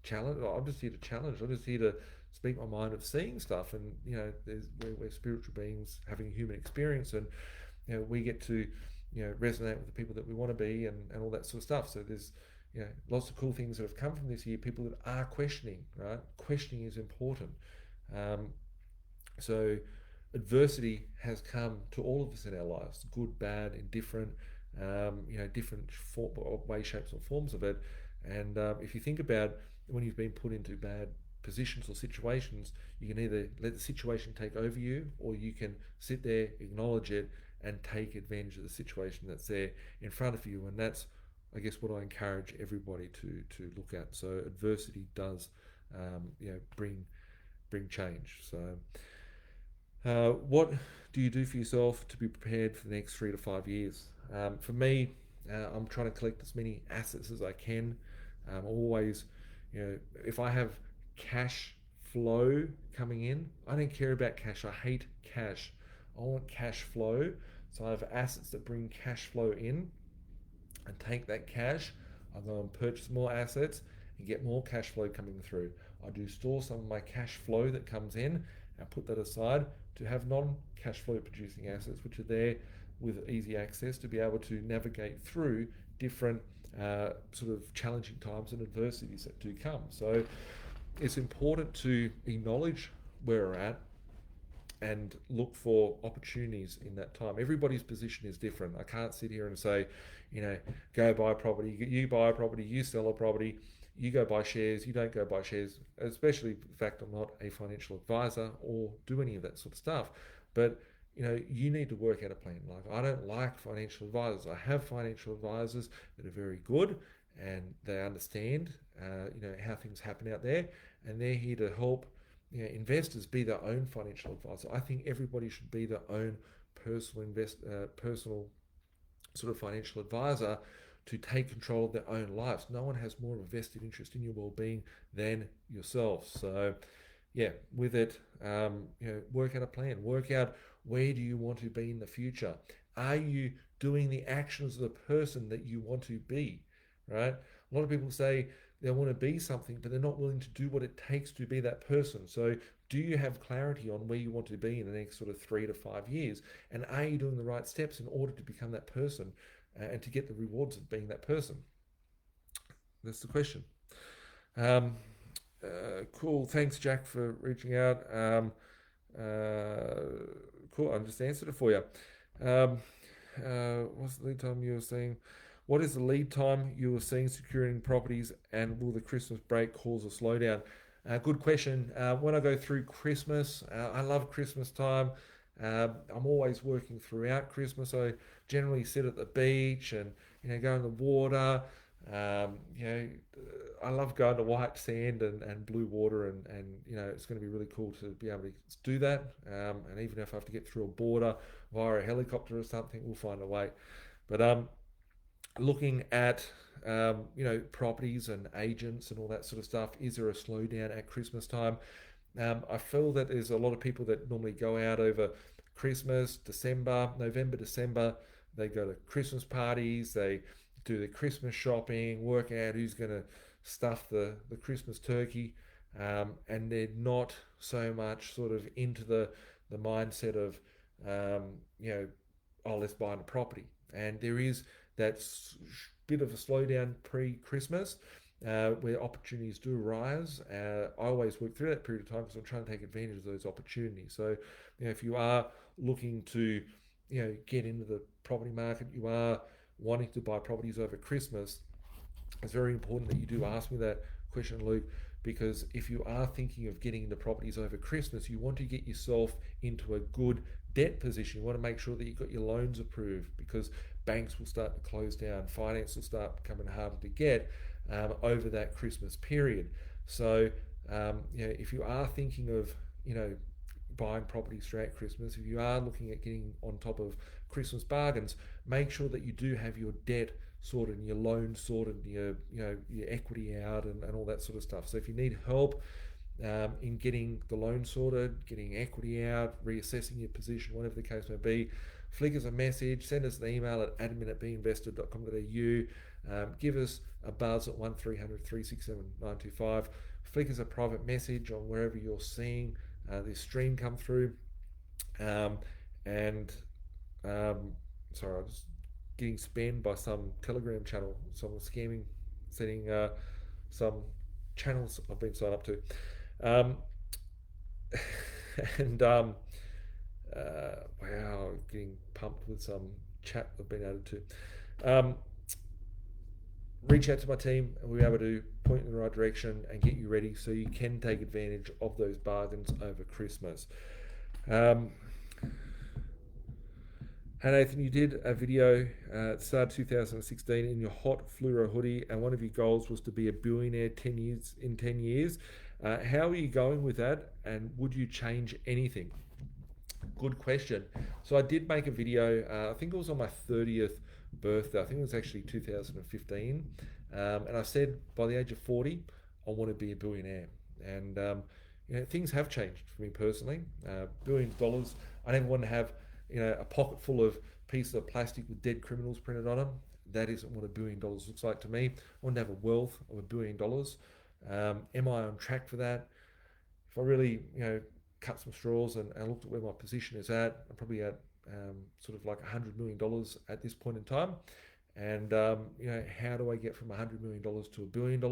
[SPEAKER 1] challenge. I'm just here to challenge. I'm just here to speak my mind of seeing stuff. And we're spiritual beings having a human experience, and we get to resonate with the people that we want to be, and all that sort of stuff. So there's lots of cool things that have come from this year. People that are questioning, right? Questioning is important. Um, so adversity has come to all of us in our lives, good, bad, indifferent, different way, shapes, or forms of it. And if you think about when you've been put into bad positions or situations, you can either let the situation take over you, or you can sit there, acknowledge it, and take advantage of the situation that's there in front of you. And that's, I guess, what I encourage everybody to look at. So adversity does, bring change. So what do you do for yourself to be prepared for the next 3 to 5 years? For me, I'm trying to collect as many assets as I can. Always, if I have cash flow coming in, I don't care about cash. I hate cash. I want cash flow. So I have assets that bring cash flow in, and take that cash. I go and purchase more assets and get more cash flow coming through. I do store some of my cash flow that comes in and put that aside to have non-cash flow producing assets, which are there with easy access to be able to navigate through different sort of challenging times and adversities that do come. So it's important to acknowledge where we're at and look for opportunities in that time. Everybody's position is different. I can't sit here and say, go buy a property, you buy a property, you sell a property, you go buy shares, you don't go buy shares, especially the fact I'm not a financial advisor or do any of that sort of stuff. But you need to work out a plan. Like, I don't like financial advisors. I have financial advisors that are very good and they understand, how things happen out there, and they're here to help investors be their own financial advisor. I think everybody should be their own personal sort of financial advisor to take control of their own lives. No one has more of a vested interest in your well-being than yourself. So, yeah, with it, work out a plan. Work out, where do you want to be in the future? Are you doing the actions of the person that you want to be? Right? A lot of people say they want to be something, but they're not willing to do what it takes to be that person. So, do you have clarity on where you want to be in the next sort of 3 to 5 years? And are you doing the right steps in order to become that person and to get the rewards of being that person? That's the question. Um, cool. Thanks, Jack, for reaching out. Cool. I just answered it for you. Um, what's the lead time you were saying? What is the lead time you were seeing securing properties, and will the Christmas break cause a slowdown? Good question. When I go through Christmas, I love Christmas time. I'm always working throughout Christmas. I generally sit at the beach and go in the water. Um, you know, I love going to white sand and blue water, and it's going to be really cool to be able to do that. And even if I have to get through a border via a helicopter or something, we'll find a way. But looking at properties and agents and all that sort of stuff, is there a slowdown at Christmas time? I feel that there's a lot of people that normally go out over Christmas, December, November, December. They go to Christmas parties, they do the Christmas shopping, work out who's going to stuff the Christmas turkey, and they're not so much sort of into the mindset of, oh, let's buy a property. And there is that bit of a slowdown pre-Christmas, where opportunities do arise. I always work through that period of time because I'm trying to take advantage of those opportunities. So, if you are looking to, get into the property market, you are wanting to buy properties over Christmas, it's very important that you do ask me that question, Luke, because if you are thinking of getting into properties over Christmas, you want to get yourself into a good debt position. You want to make sure that you've got your loans approved, because banks will start to close down, finance will start becoming harder to get over that Christmas period. So, if you are thinking of, buying properties throughout Christmas, if you are looking at getting on top of Christmas bargains, make sure that you do have your debt sorted and your loans sorted, and your equity out, and all that sort of stuff. So if you need help in getting the loan sorted, getting equity out, reassessing your position, whatever the case may be, flick us a message, send us an email at admin@binvested.com.au, give us a buzz at 1300 367 925, flick us a private message on wherever you're seeing this stream come through. And sorry, I was getting spammed by some Telegram channel. Someone scamming, sending some channels I've been signed up to. And wow, getting pumped with some chat I've been added to. Reach out to my team and we'll be able to point in the right direction and get you ready so you can take advantage of those bargains over Christmas. Hey Nathan, you did a video at the start of 2016 in your hot fluoro hoodie, and one of your goals was to be a billionaire 10 years in 10 years. How are you going with that, and would you change anything? Good question. So I did make a video, I think it was on my 30th birthday. I think it was actually 2015. And I said by the age of 40, I want to be a billionaire. And things have changed for me personally. Billions of dollars. I never want to have a pocket full of pieces of plastic with dead criminals printed on them. That isn't what $1 billion looks like to me. I want to have a wealth of $1 billion. Am I on track for that? If I really, cut some straws and looked at where my position is at, I'm probably at sort of like $100 million at this point in time. And how do I get from $100 million to $1 billion?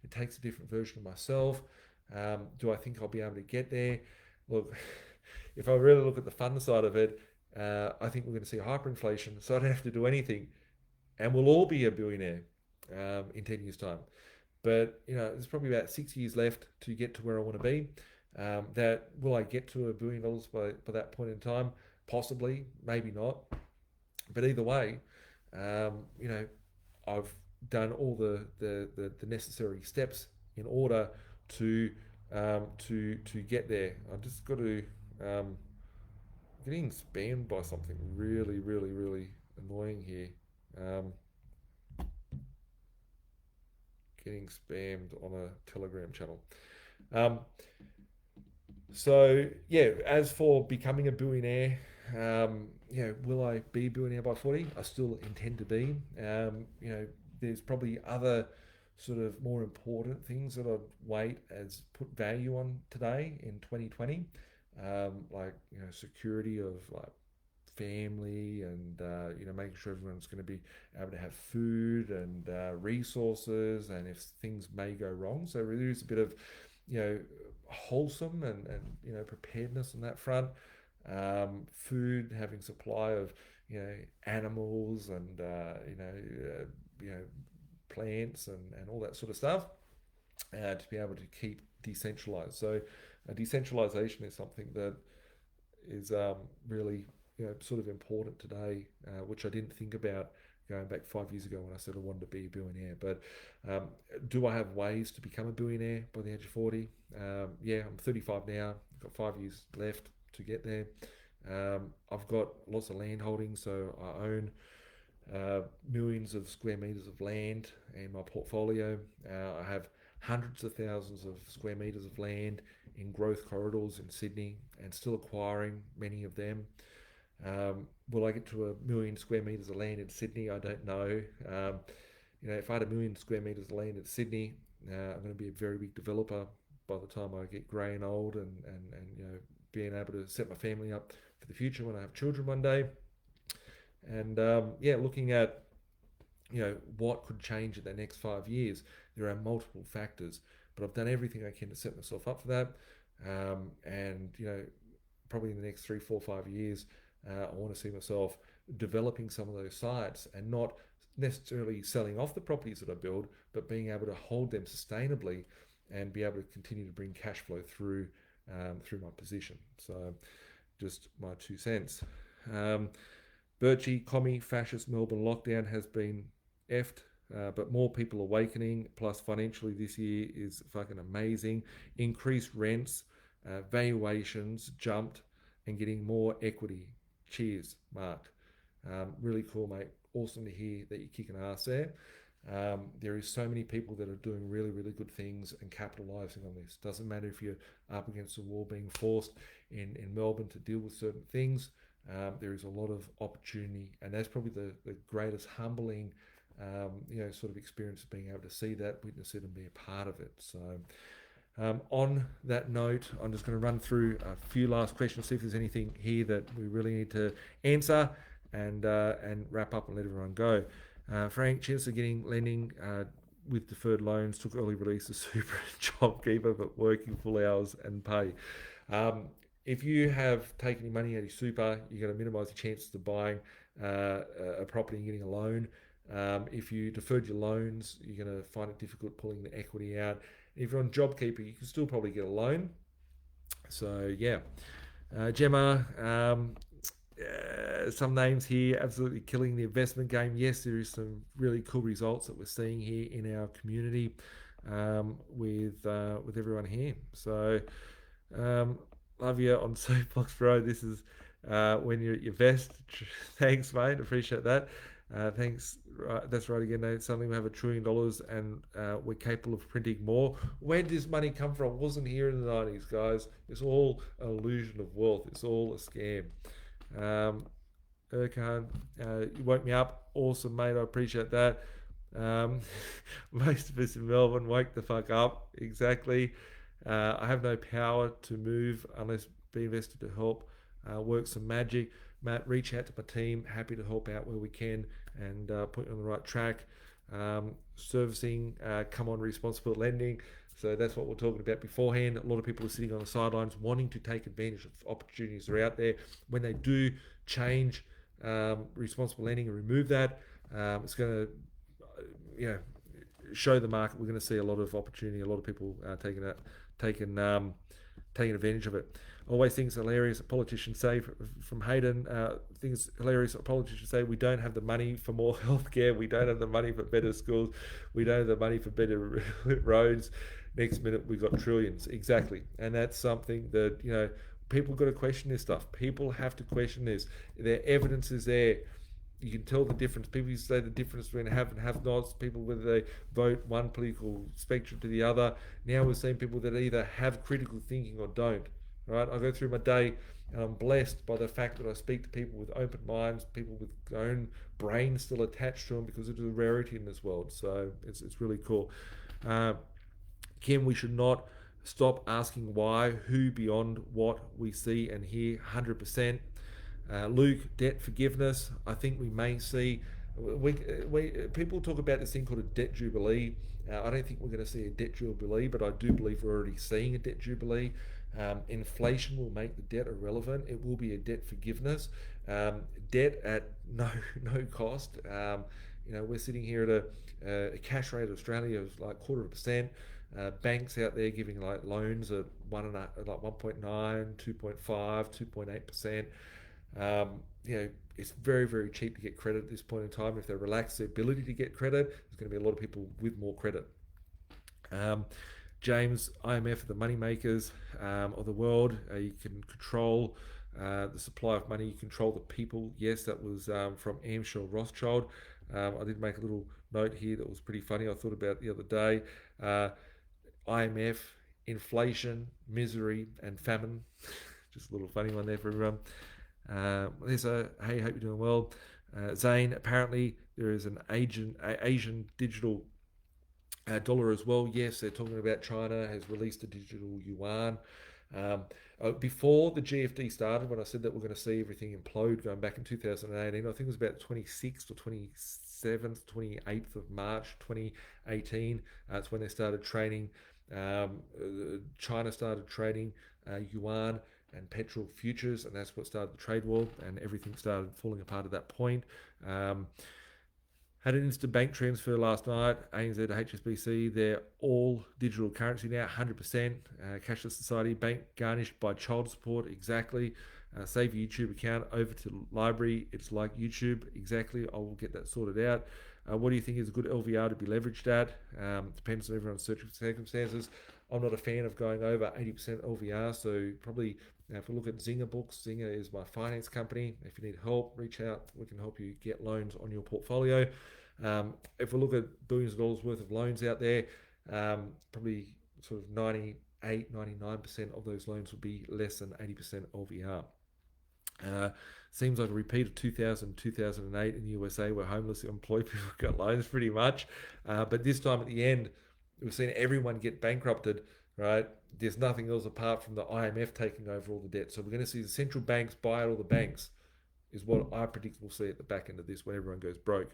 [SPEAKER 1] It takes a different version of myself. Do I think I'll be able to get there? Look, if I really look at the fun side of it, I think we're going to see hyperinflation, so I don't have to do anything, and we'll all be a billionaire in 10 years' time. But there's probably about 6 years left to get to where I want to be. That will I get to $1 billion by that point in time? Possibly, maybe not. But either way, I've done all the necessary steps in order to to get there. I've just got to getting spammed by something really, really, really annoying here. Um, Getting spammed on a Telegram channel. Um, so yeah, as for becoming a billionaire, will I be a billionaire by 40? I still intend to be. There's probably other sort of more important things that I'd wait as put value on today in 2020, like security of like family and making sure everyone's going to be able to have food and resources, and if things may go wrong. So there is a bit of you know wholesome and preparedness on that front. Food, having supply of animals and plants and all that sort of stuff, to be able to keep decentralized. So decentralization is something that is really sort of important today, which I didn't think about going back 5 years ago when I said I wanted to be a billionaire. But do I have ways to become a billionaire by the age of 40? Yeah, I'm 35 now. I've got 5 years left to get there. I've got lots of land holdings, so I own millions of square meters of land in my portfolio. I have hundreds of thousands of square meters of land in growth corridors in Sydney and still acquiring many of them. Will I get to 1 million square meters of land in Sydney? I don't know. If I had 1 million square meters of land in Sydney, I'm going to be a very big developer by the time I get grey and old, and being able to set my family up for the future when I have children one day. And looking at what could change in the next 5 years, there are multiple factors, but I've done everything I can to set myself up for that. And probably in the next 3, 4, 5 years, I want to see myself developing some of those sites and not necessarily selling off the properties that I build, but being able to hold them sustainably and be able to continue to bring cash flow through my position. So, just my 2 cents. Birchie, commie, fascist Melbourne lockdown has been effed, but more people awakening. Plus, financially, this year is fucking amazing. Increased rents, valuations jumped, and getting more equity. Cheers, Mark. Really cool, mate. Awesome to hear that you're kicking ass there. There is so many people that are doing really, really good things and capitalising on this. Doesn't matter if you're up against the wall, being forced in Melbourne to deal with certain things. There is a lot of opportunity, and that's probably the greatest humbling, sort of experience of being able to see that, witness it, and be a part of it. So, on that note, I'm just going to run through a few last questions, see if there's anything here that we really need to answer, and wrap up and let everyone go. Frank, chance of getting lending with deferred loans, took early release of super JobKeeper, but working full hours and pay. If you have taken your money out of your super, you're going to minimise your chances of buying a property and getting a loan. If you deferred your loans, you're going to find it difficult pulling the equity out. If you're on JobKeeper, you can still probably get a loan. So yeah, Gemma, some names here absolutely killing the investment game. Yes, there is some really cool results that we're seeing here in our community with everyone here. So love you on Soapbox Road. This is when you're at your best. Thanks, mate. Appreciate that. Thanks. Right, that's right again, Nate. Suddenly we have $1 trillion and we're capable of printing more. Where did this money come from? It wasn't here in the 90s, guys. It's all an illusion of wealth. It's all a scam. Um, Erkan, you woke me up. Awesome, mate. I appreciate that. Um, most of us in Melbourne wake the fuck up. Exactly. I have no power to move unless be invested to help. Work some magic. Matt, reach out to my team. Happy to help out where we can and put you on the right track. Servicing, come on, responsible lending. So that's what we're talking about beforehand. A lot of people are sitting on the sidelines wanting to take advantage of opportunities that are out there. When they do change responsible lending and remove that, it's going to, you know, show the market we're going to see a lot of opportunity, a lot of people taking taking advantage of it. Always things hilarious that politicians say from Hayden. Things hilarious that politicians say we don't have the money for more healthcare, we don't have the money for better schools, we don't have the money for better roads. Next minute we got trillions. Exactly, and that's something that people got to question this stuff. People have to question this. Their evidence is there. You can tell the difference. People say the difference between have and have nots, people whether they vote one political spectrum to the other. Now we're seeing people that either have critical thinking or don't. Right? I go through my day and I'm blessed by the fact that I speak to people with open minds, people with their own brains still attached to them because it is a rarity in this world. So it's really cool. Uh, Kim, we should not stop asking why, who beyond what we see and hear 100%. Luke, debt forgiveness. I think we may see. People talk about this thing called a debt jubilee. I don't think we're going to see a debt jubilee, but I do believe we're already seeing a debt jubilee. Inflation will make the debt irrelevant. It will be a debt forgiveness. Debt at no cost. We're sitting here at a cash rate of Australia of like 0.25%. Banks out there giving like loans at 1.9, 2.5, 2.8%. It's very, very cheap to get credit at this point in time. If they relax the ability to get credit, there's going to be a lot of people with more credit. Um, James, IMF are the money makers of the world. You can control the supply of money. You control the people. Yes, that was from Amshel Rothschild. I did make a little note here that was pretty funny. I thought about the other day. IMF, inflation, misery, and famine. Just a little funny one there for everyone. There's hey, hope you're doing well. Zane, apparently there is an Asian digital dollar as well. Yes, they're talking about China has released a digital yuan. Before the GFD started, when I said that we're going to see everything implode going back in 2018, I think it was about 26th or 27th, 28th of March 2018. It's when they started trading. China started trading yuan and petrol futures, and that's what started the trade war, and everything started falling apart at that point. Had an instant bank transfer last night. ANZ to HSBC, they're all digital currency now, 100%. Cashless society, bank garnished by child support, exactly. Save your YouTube account over to library. It's like YouTube, exactly. I will get that sorted out. What do you think is a good LVR to be leveraged at? Depends on everyone's circumstances. I'm not a fan of going over 80% LVR, so probably if we look at Zinger books, Zinger is my finance company. If you need help, reach out. We can help you get loans on your portfolio. If we look at billions of dollars worth of loans out there, probably sort of 98, 99% of those loans would be less than 80% LVR. Seems like a repeat of 2000, 2008 in the USA where homeless employed people got loans pretty much. But this time at the end, we've seen everyone get bankrupted, right? There's nothing else apart from the IMF taking over all the debt. So we're going to see the central banks buy out all the banks, is what I predict we'll see at the back end of this when everyone goes broke.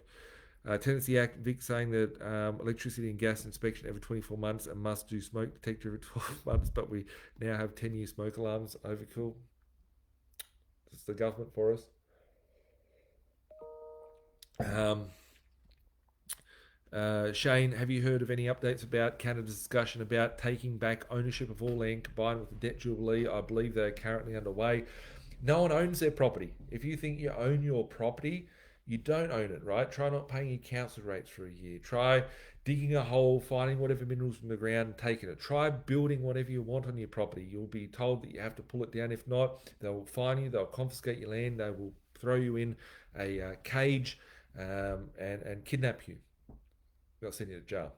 [SPEAKER 1] Tenancy Act, Vic saying that electricity and gas inspection every 24 months and must do smoke detector every 12 months, but we now have 10-year smoke alarms. Overkill. It's the government for us. Um, Shane, have you heard of any updates about Canada's discussion about taking back ownership of all land combined with the debt jubilee? I believe they're currently underway. No one owns their property. If you think you own your property, you don't own it, right? Try not paying your council rates for a year. Try digging a hole, finding whatever minerals from the ground, and taking it. Try building whatever you want on your property. You'll be told that you have to pull it down. If not, they will fine you. They'll confiscate your land. They will throw you in a cage and kidnap you. They'll send you to jail.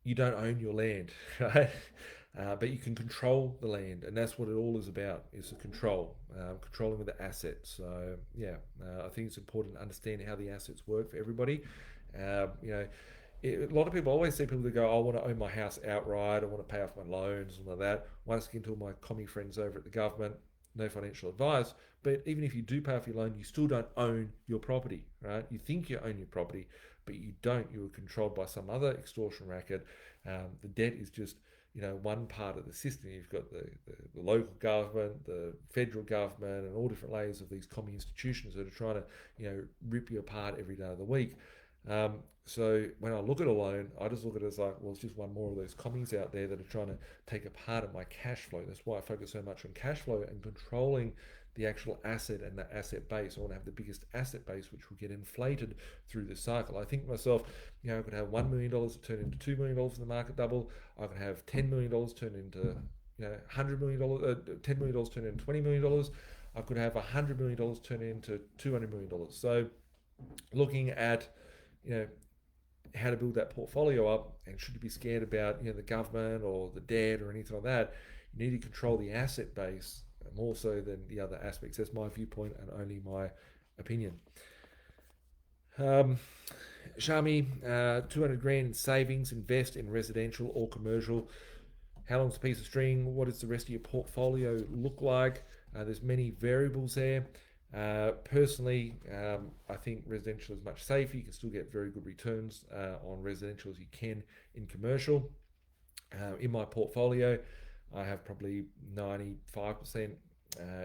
[SPEAKER 1] You don't own your land, right? but you can control the land, and that's what it all is about: is the control, controlling of the assets. So yeah, I think it's important to understand how the assets work for everybody. You know, a lot of people, I always see people that go, "I want to own my house outright. I want to pay off my loans and all that." Once again, to all my commie friends over at the government, no financial advice. But even if you do pay off your loan, you still don't own your property, right? You think you own your property, but you don't. You are controlled by some other extortion racket. The debt is just one part of the system. You've got the local government, the federal government, and all different layers of these commie institutions that are trying to rip you apart every day of the week. So when I look at a loan, I just look at it as like, well, it's just one more of those commies out there that are trying to take a part of my cash flow. That's why I focus so much on cash flow and controlling the actual asset and the asset base. I want to have the biggest asset base, which will get inflated through the cycle. I think to myself, I could have $1 million turn into $2 million in the market double. I could have $10 million turn into $100 million, $10 million turn into $20 million. I could have $100 million turn into $200 million. So looking at you know how to build that portfolio up, and should you be scared about the government or the debt or anything like that, you need to control the asset base more so than the other aspects. That's my viewpoint and only my opinion. um, Shami, 200 grand in savings, invest in residential or commercial. How long's a piece of string? What does the rest of your portfolio look like? There's many variables there. Personally, I think residential is much safer. You can still get very good returns on residential as you can in commercial. In my portfolio, I have probably 95%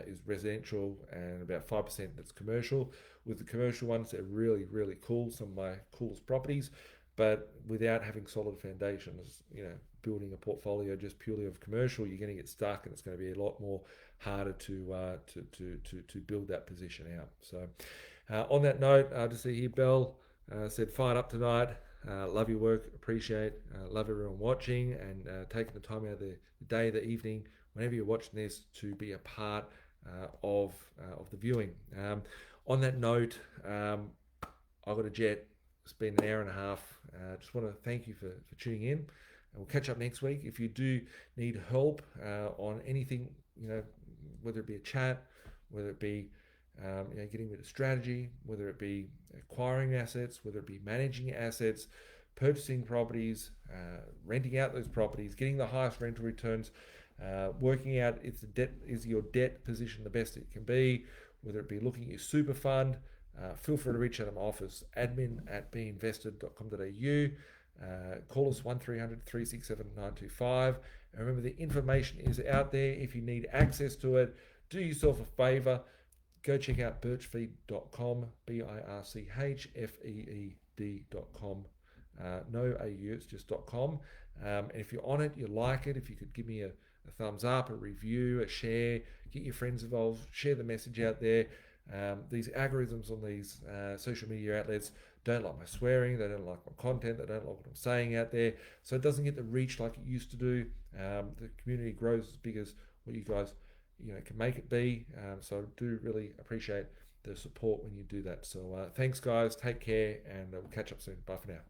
[SPEAKER 1] is residential and about 5% that's commercial. With the commercial ones, they're really, really cool, some of my coolest properties, but without having solid foundations, building a portfolio just purely of commercial, you're going to get stuck, and it's going to be a lot more harder to build that position out. So, on that note, just see here, Bell said, "Fired up tonight. Love your work. Appreciate. Love everyone watching and taking the time out of the day, the evening, whenever you're watching this, to be a part of the viewing." On that note, I've got a jet. It's been an hour and a half. Just want to thank you for tuning in. And we'll catch up next week. If you do need help on anything, whether it be a chat, whether it be getting rid of strategy, whether it be acquiring assets, whether it be managing assets, purchasing properties, renting out those properties, getting the highest rental returns, working out if the debt is your debt position the best it can be, whether it be looking at your super fund, feel free to reach out to my office, admin@binvested.com.au. Call us 1300 367 925. And remember, the information is out there. If you need access to it, do yourself a favor. Go check out birchfeed.com, birchfeed.com. No AU, it's just .com. And if you're on it, you like it, if you could give me a thumbs up, a review, a share, get your friends involved, share the message out there. These algorithms on these social media outlets don't like my swearing, they don't like my content, they don't like what I'm saying out there, so it doesn't get the reach like it used to do. The community grows as big as what you guys can make it be. So I do really appreciate the support when you do that. So thanks guys, take care, and we'll catch up soon. Bye for now.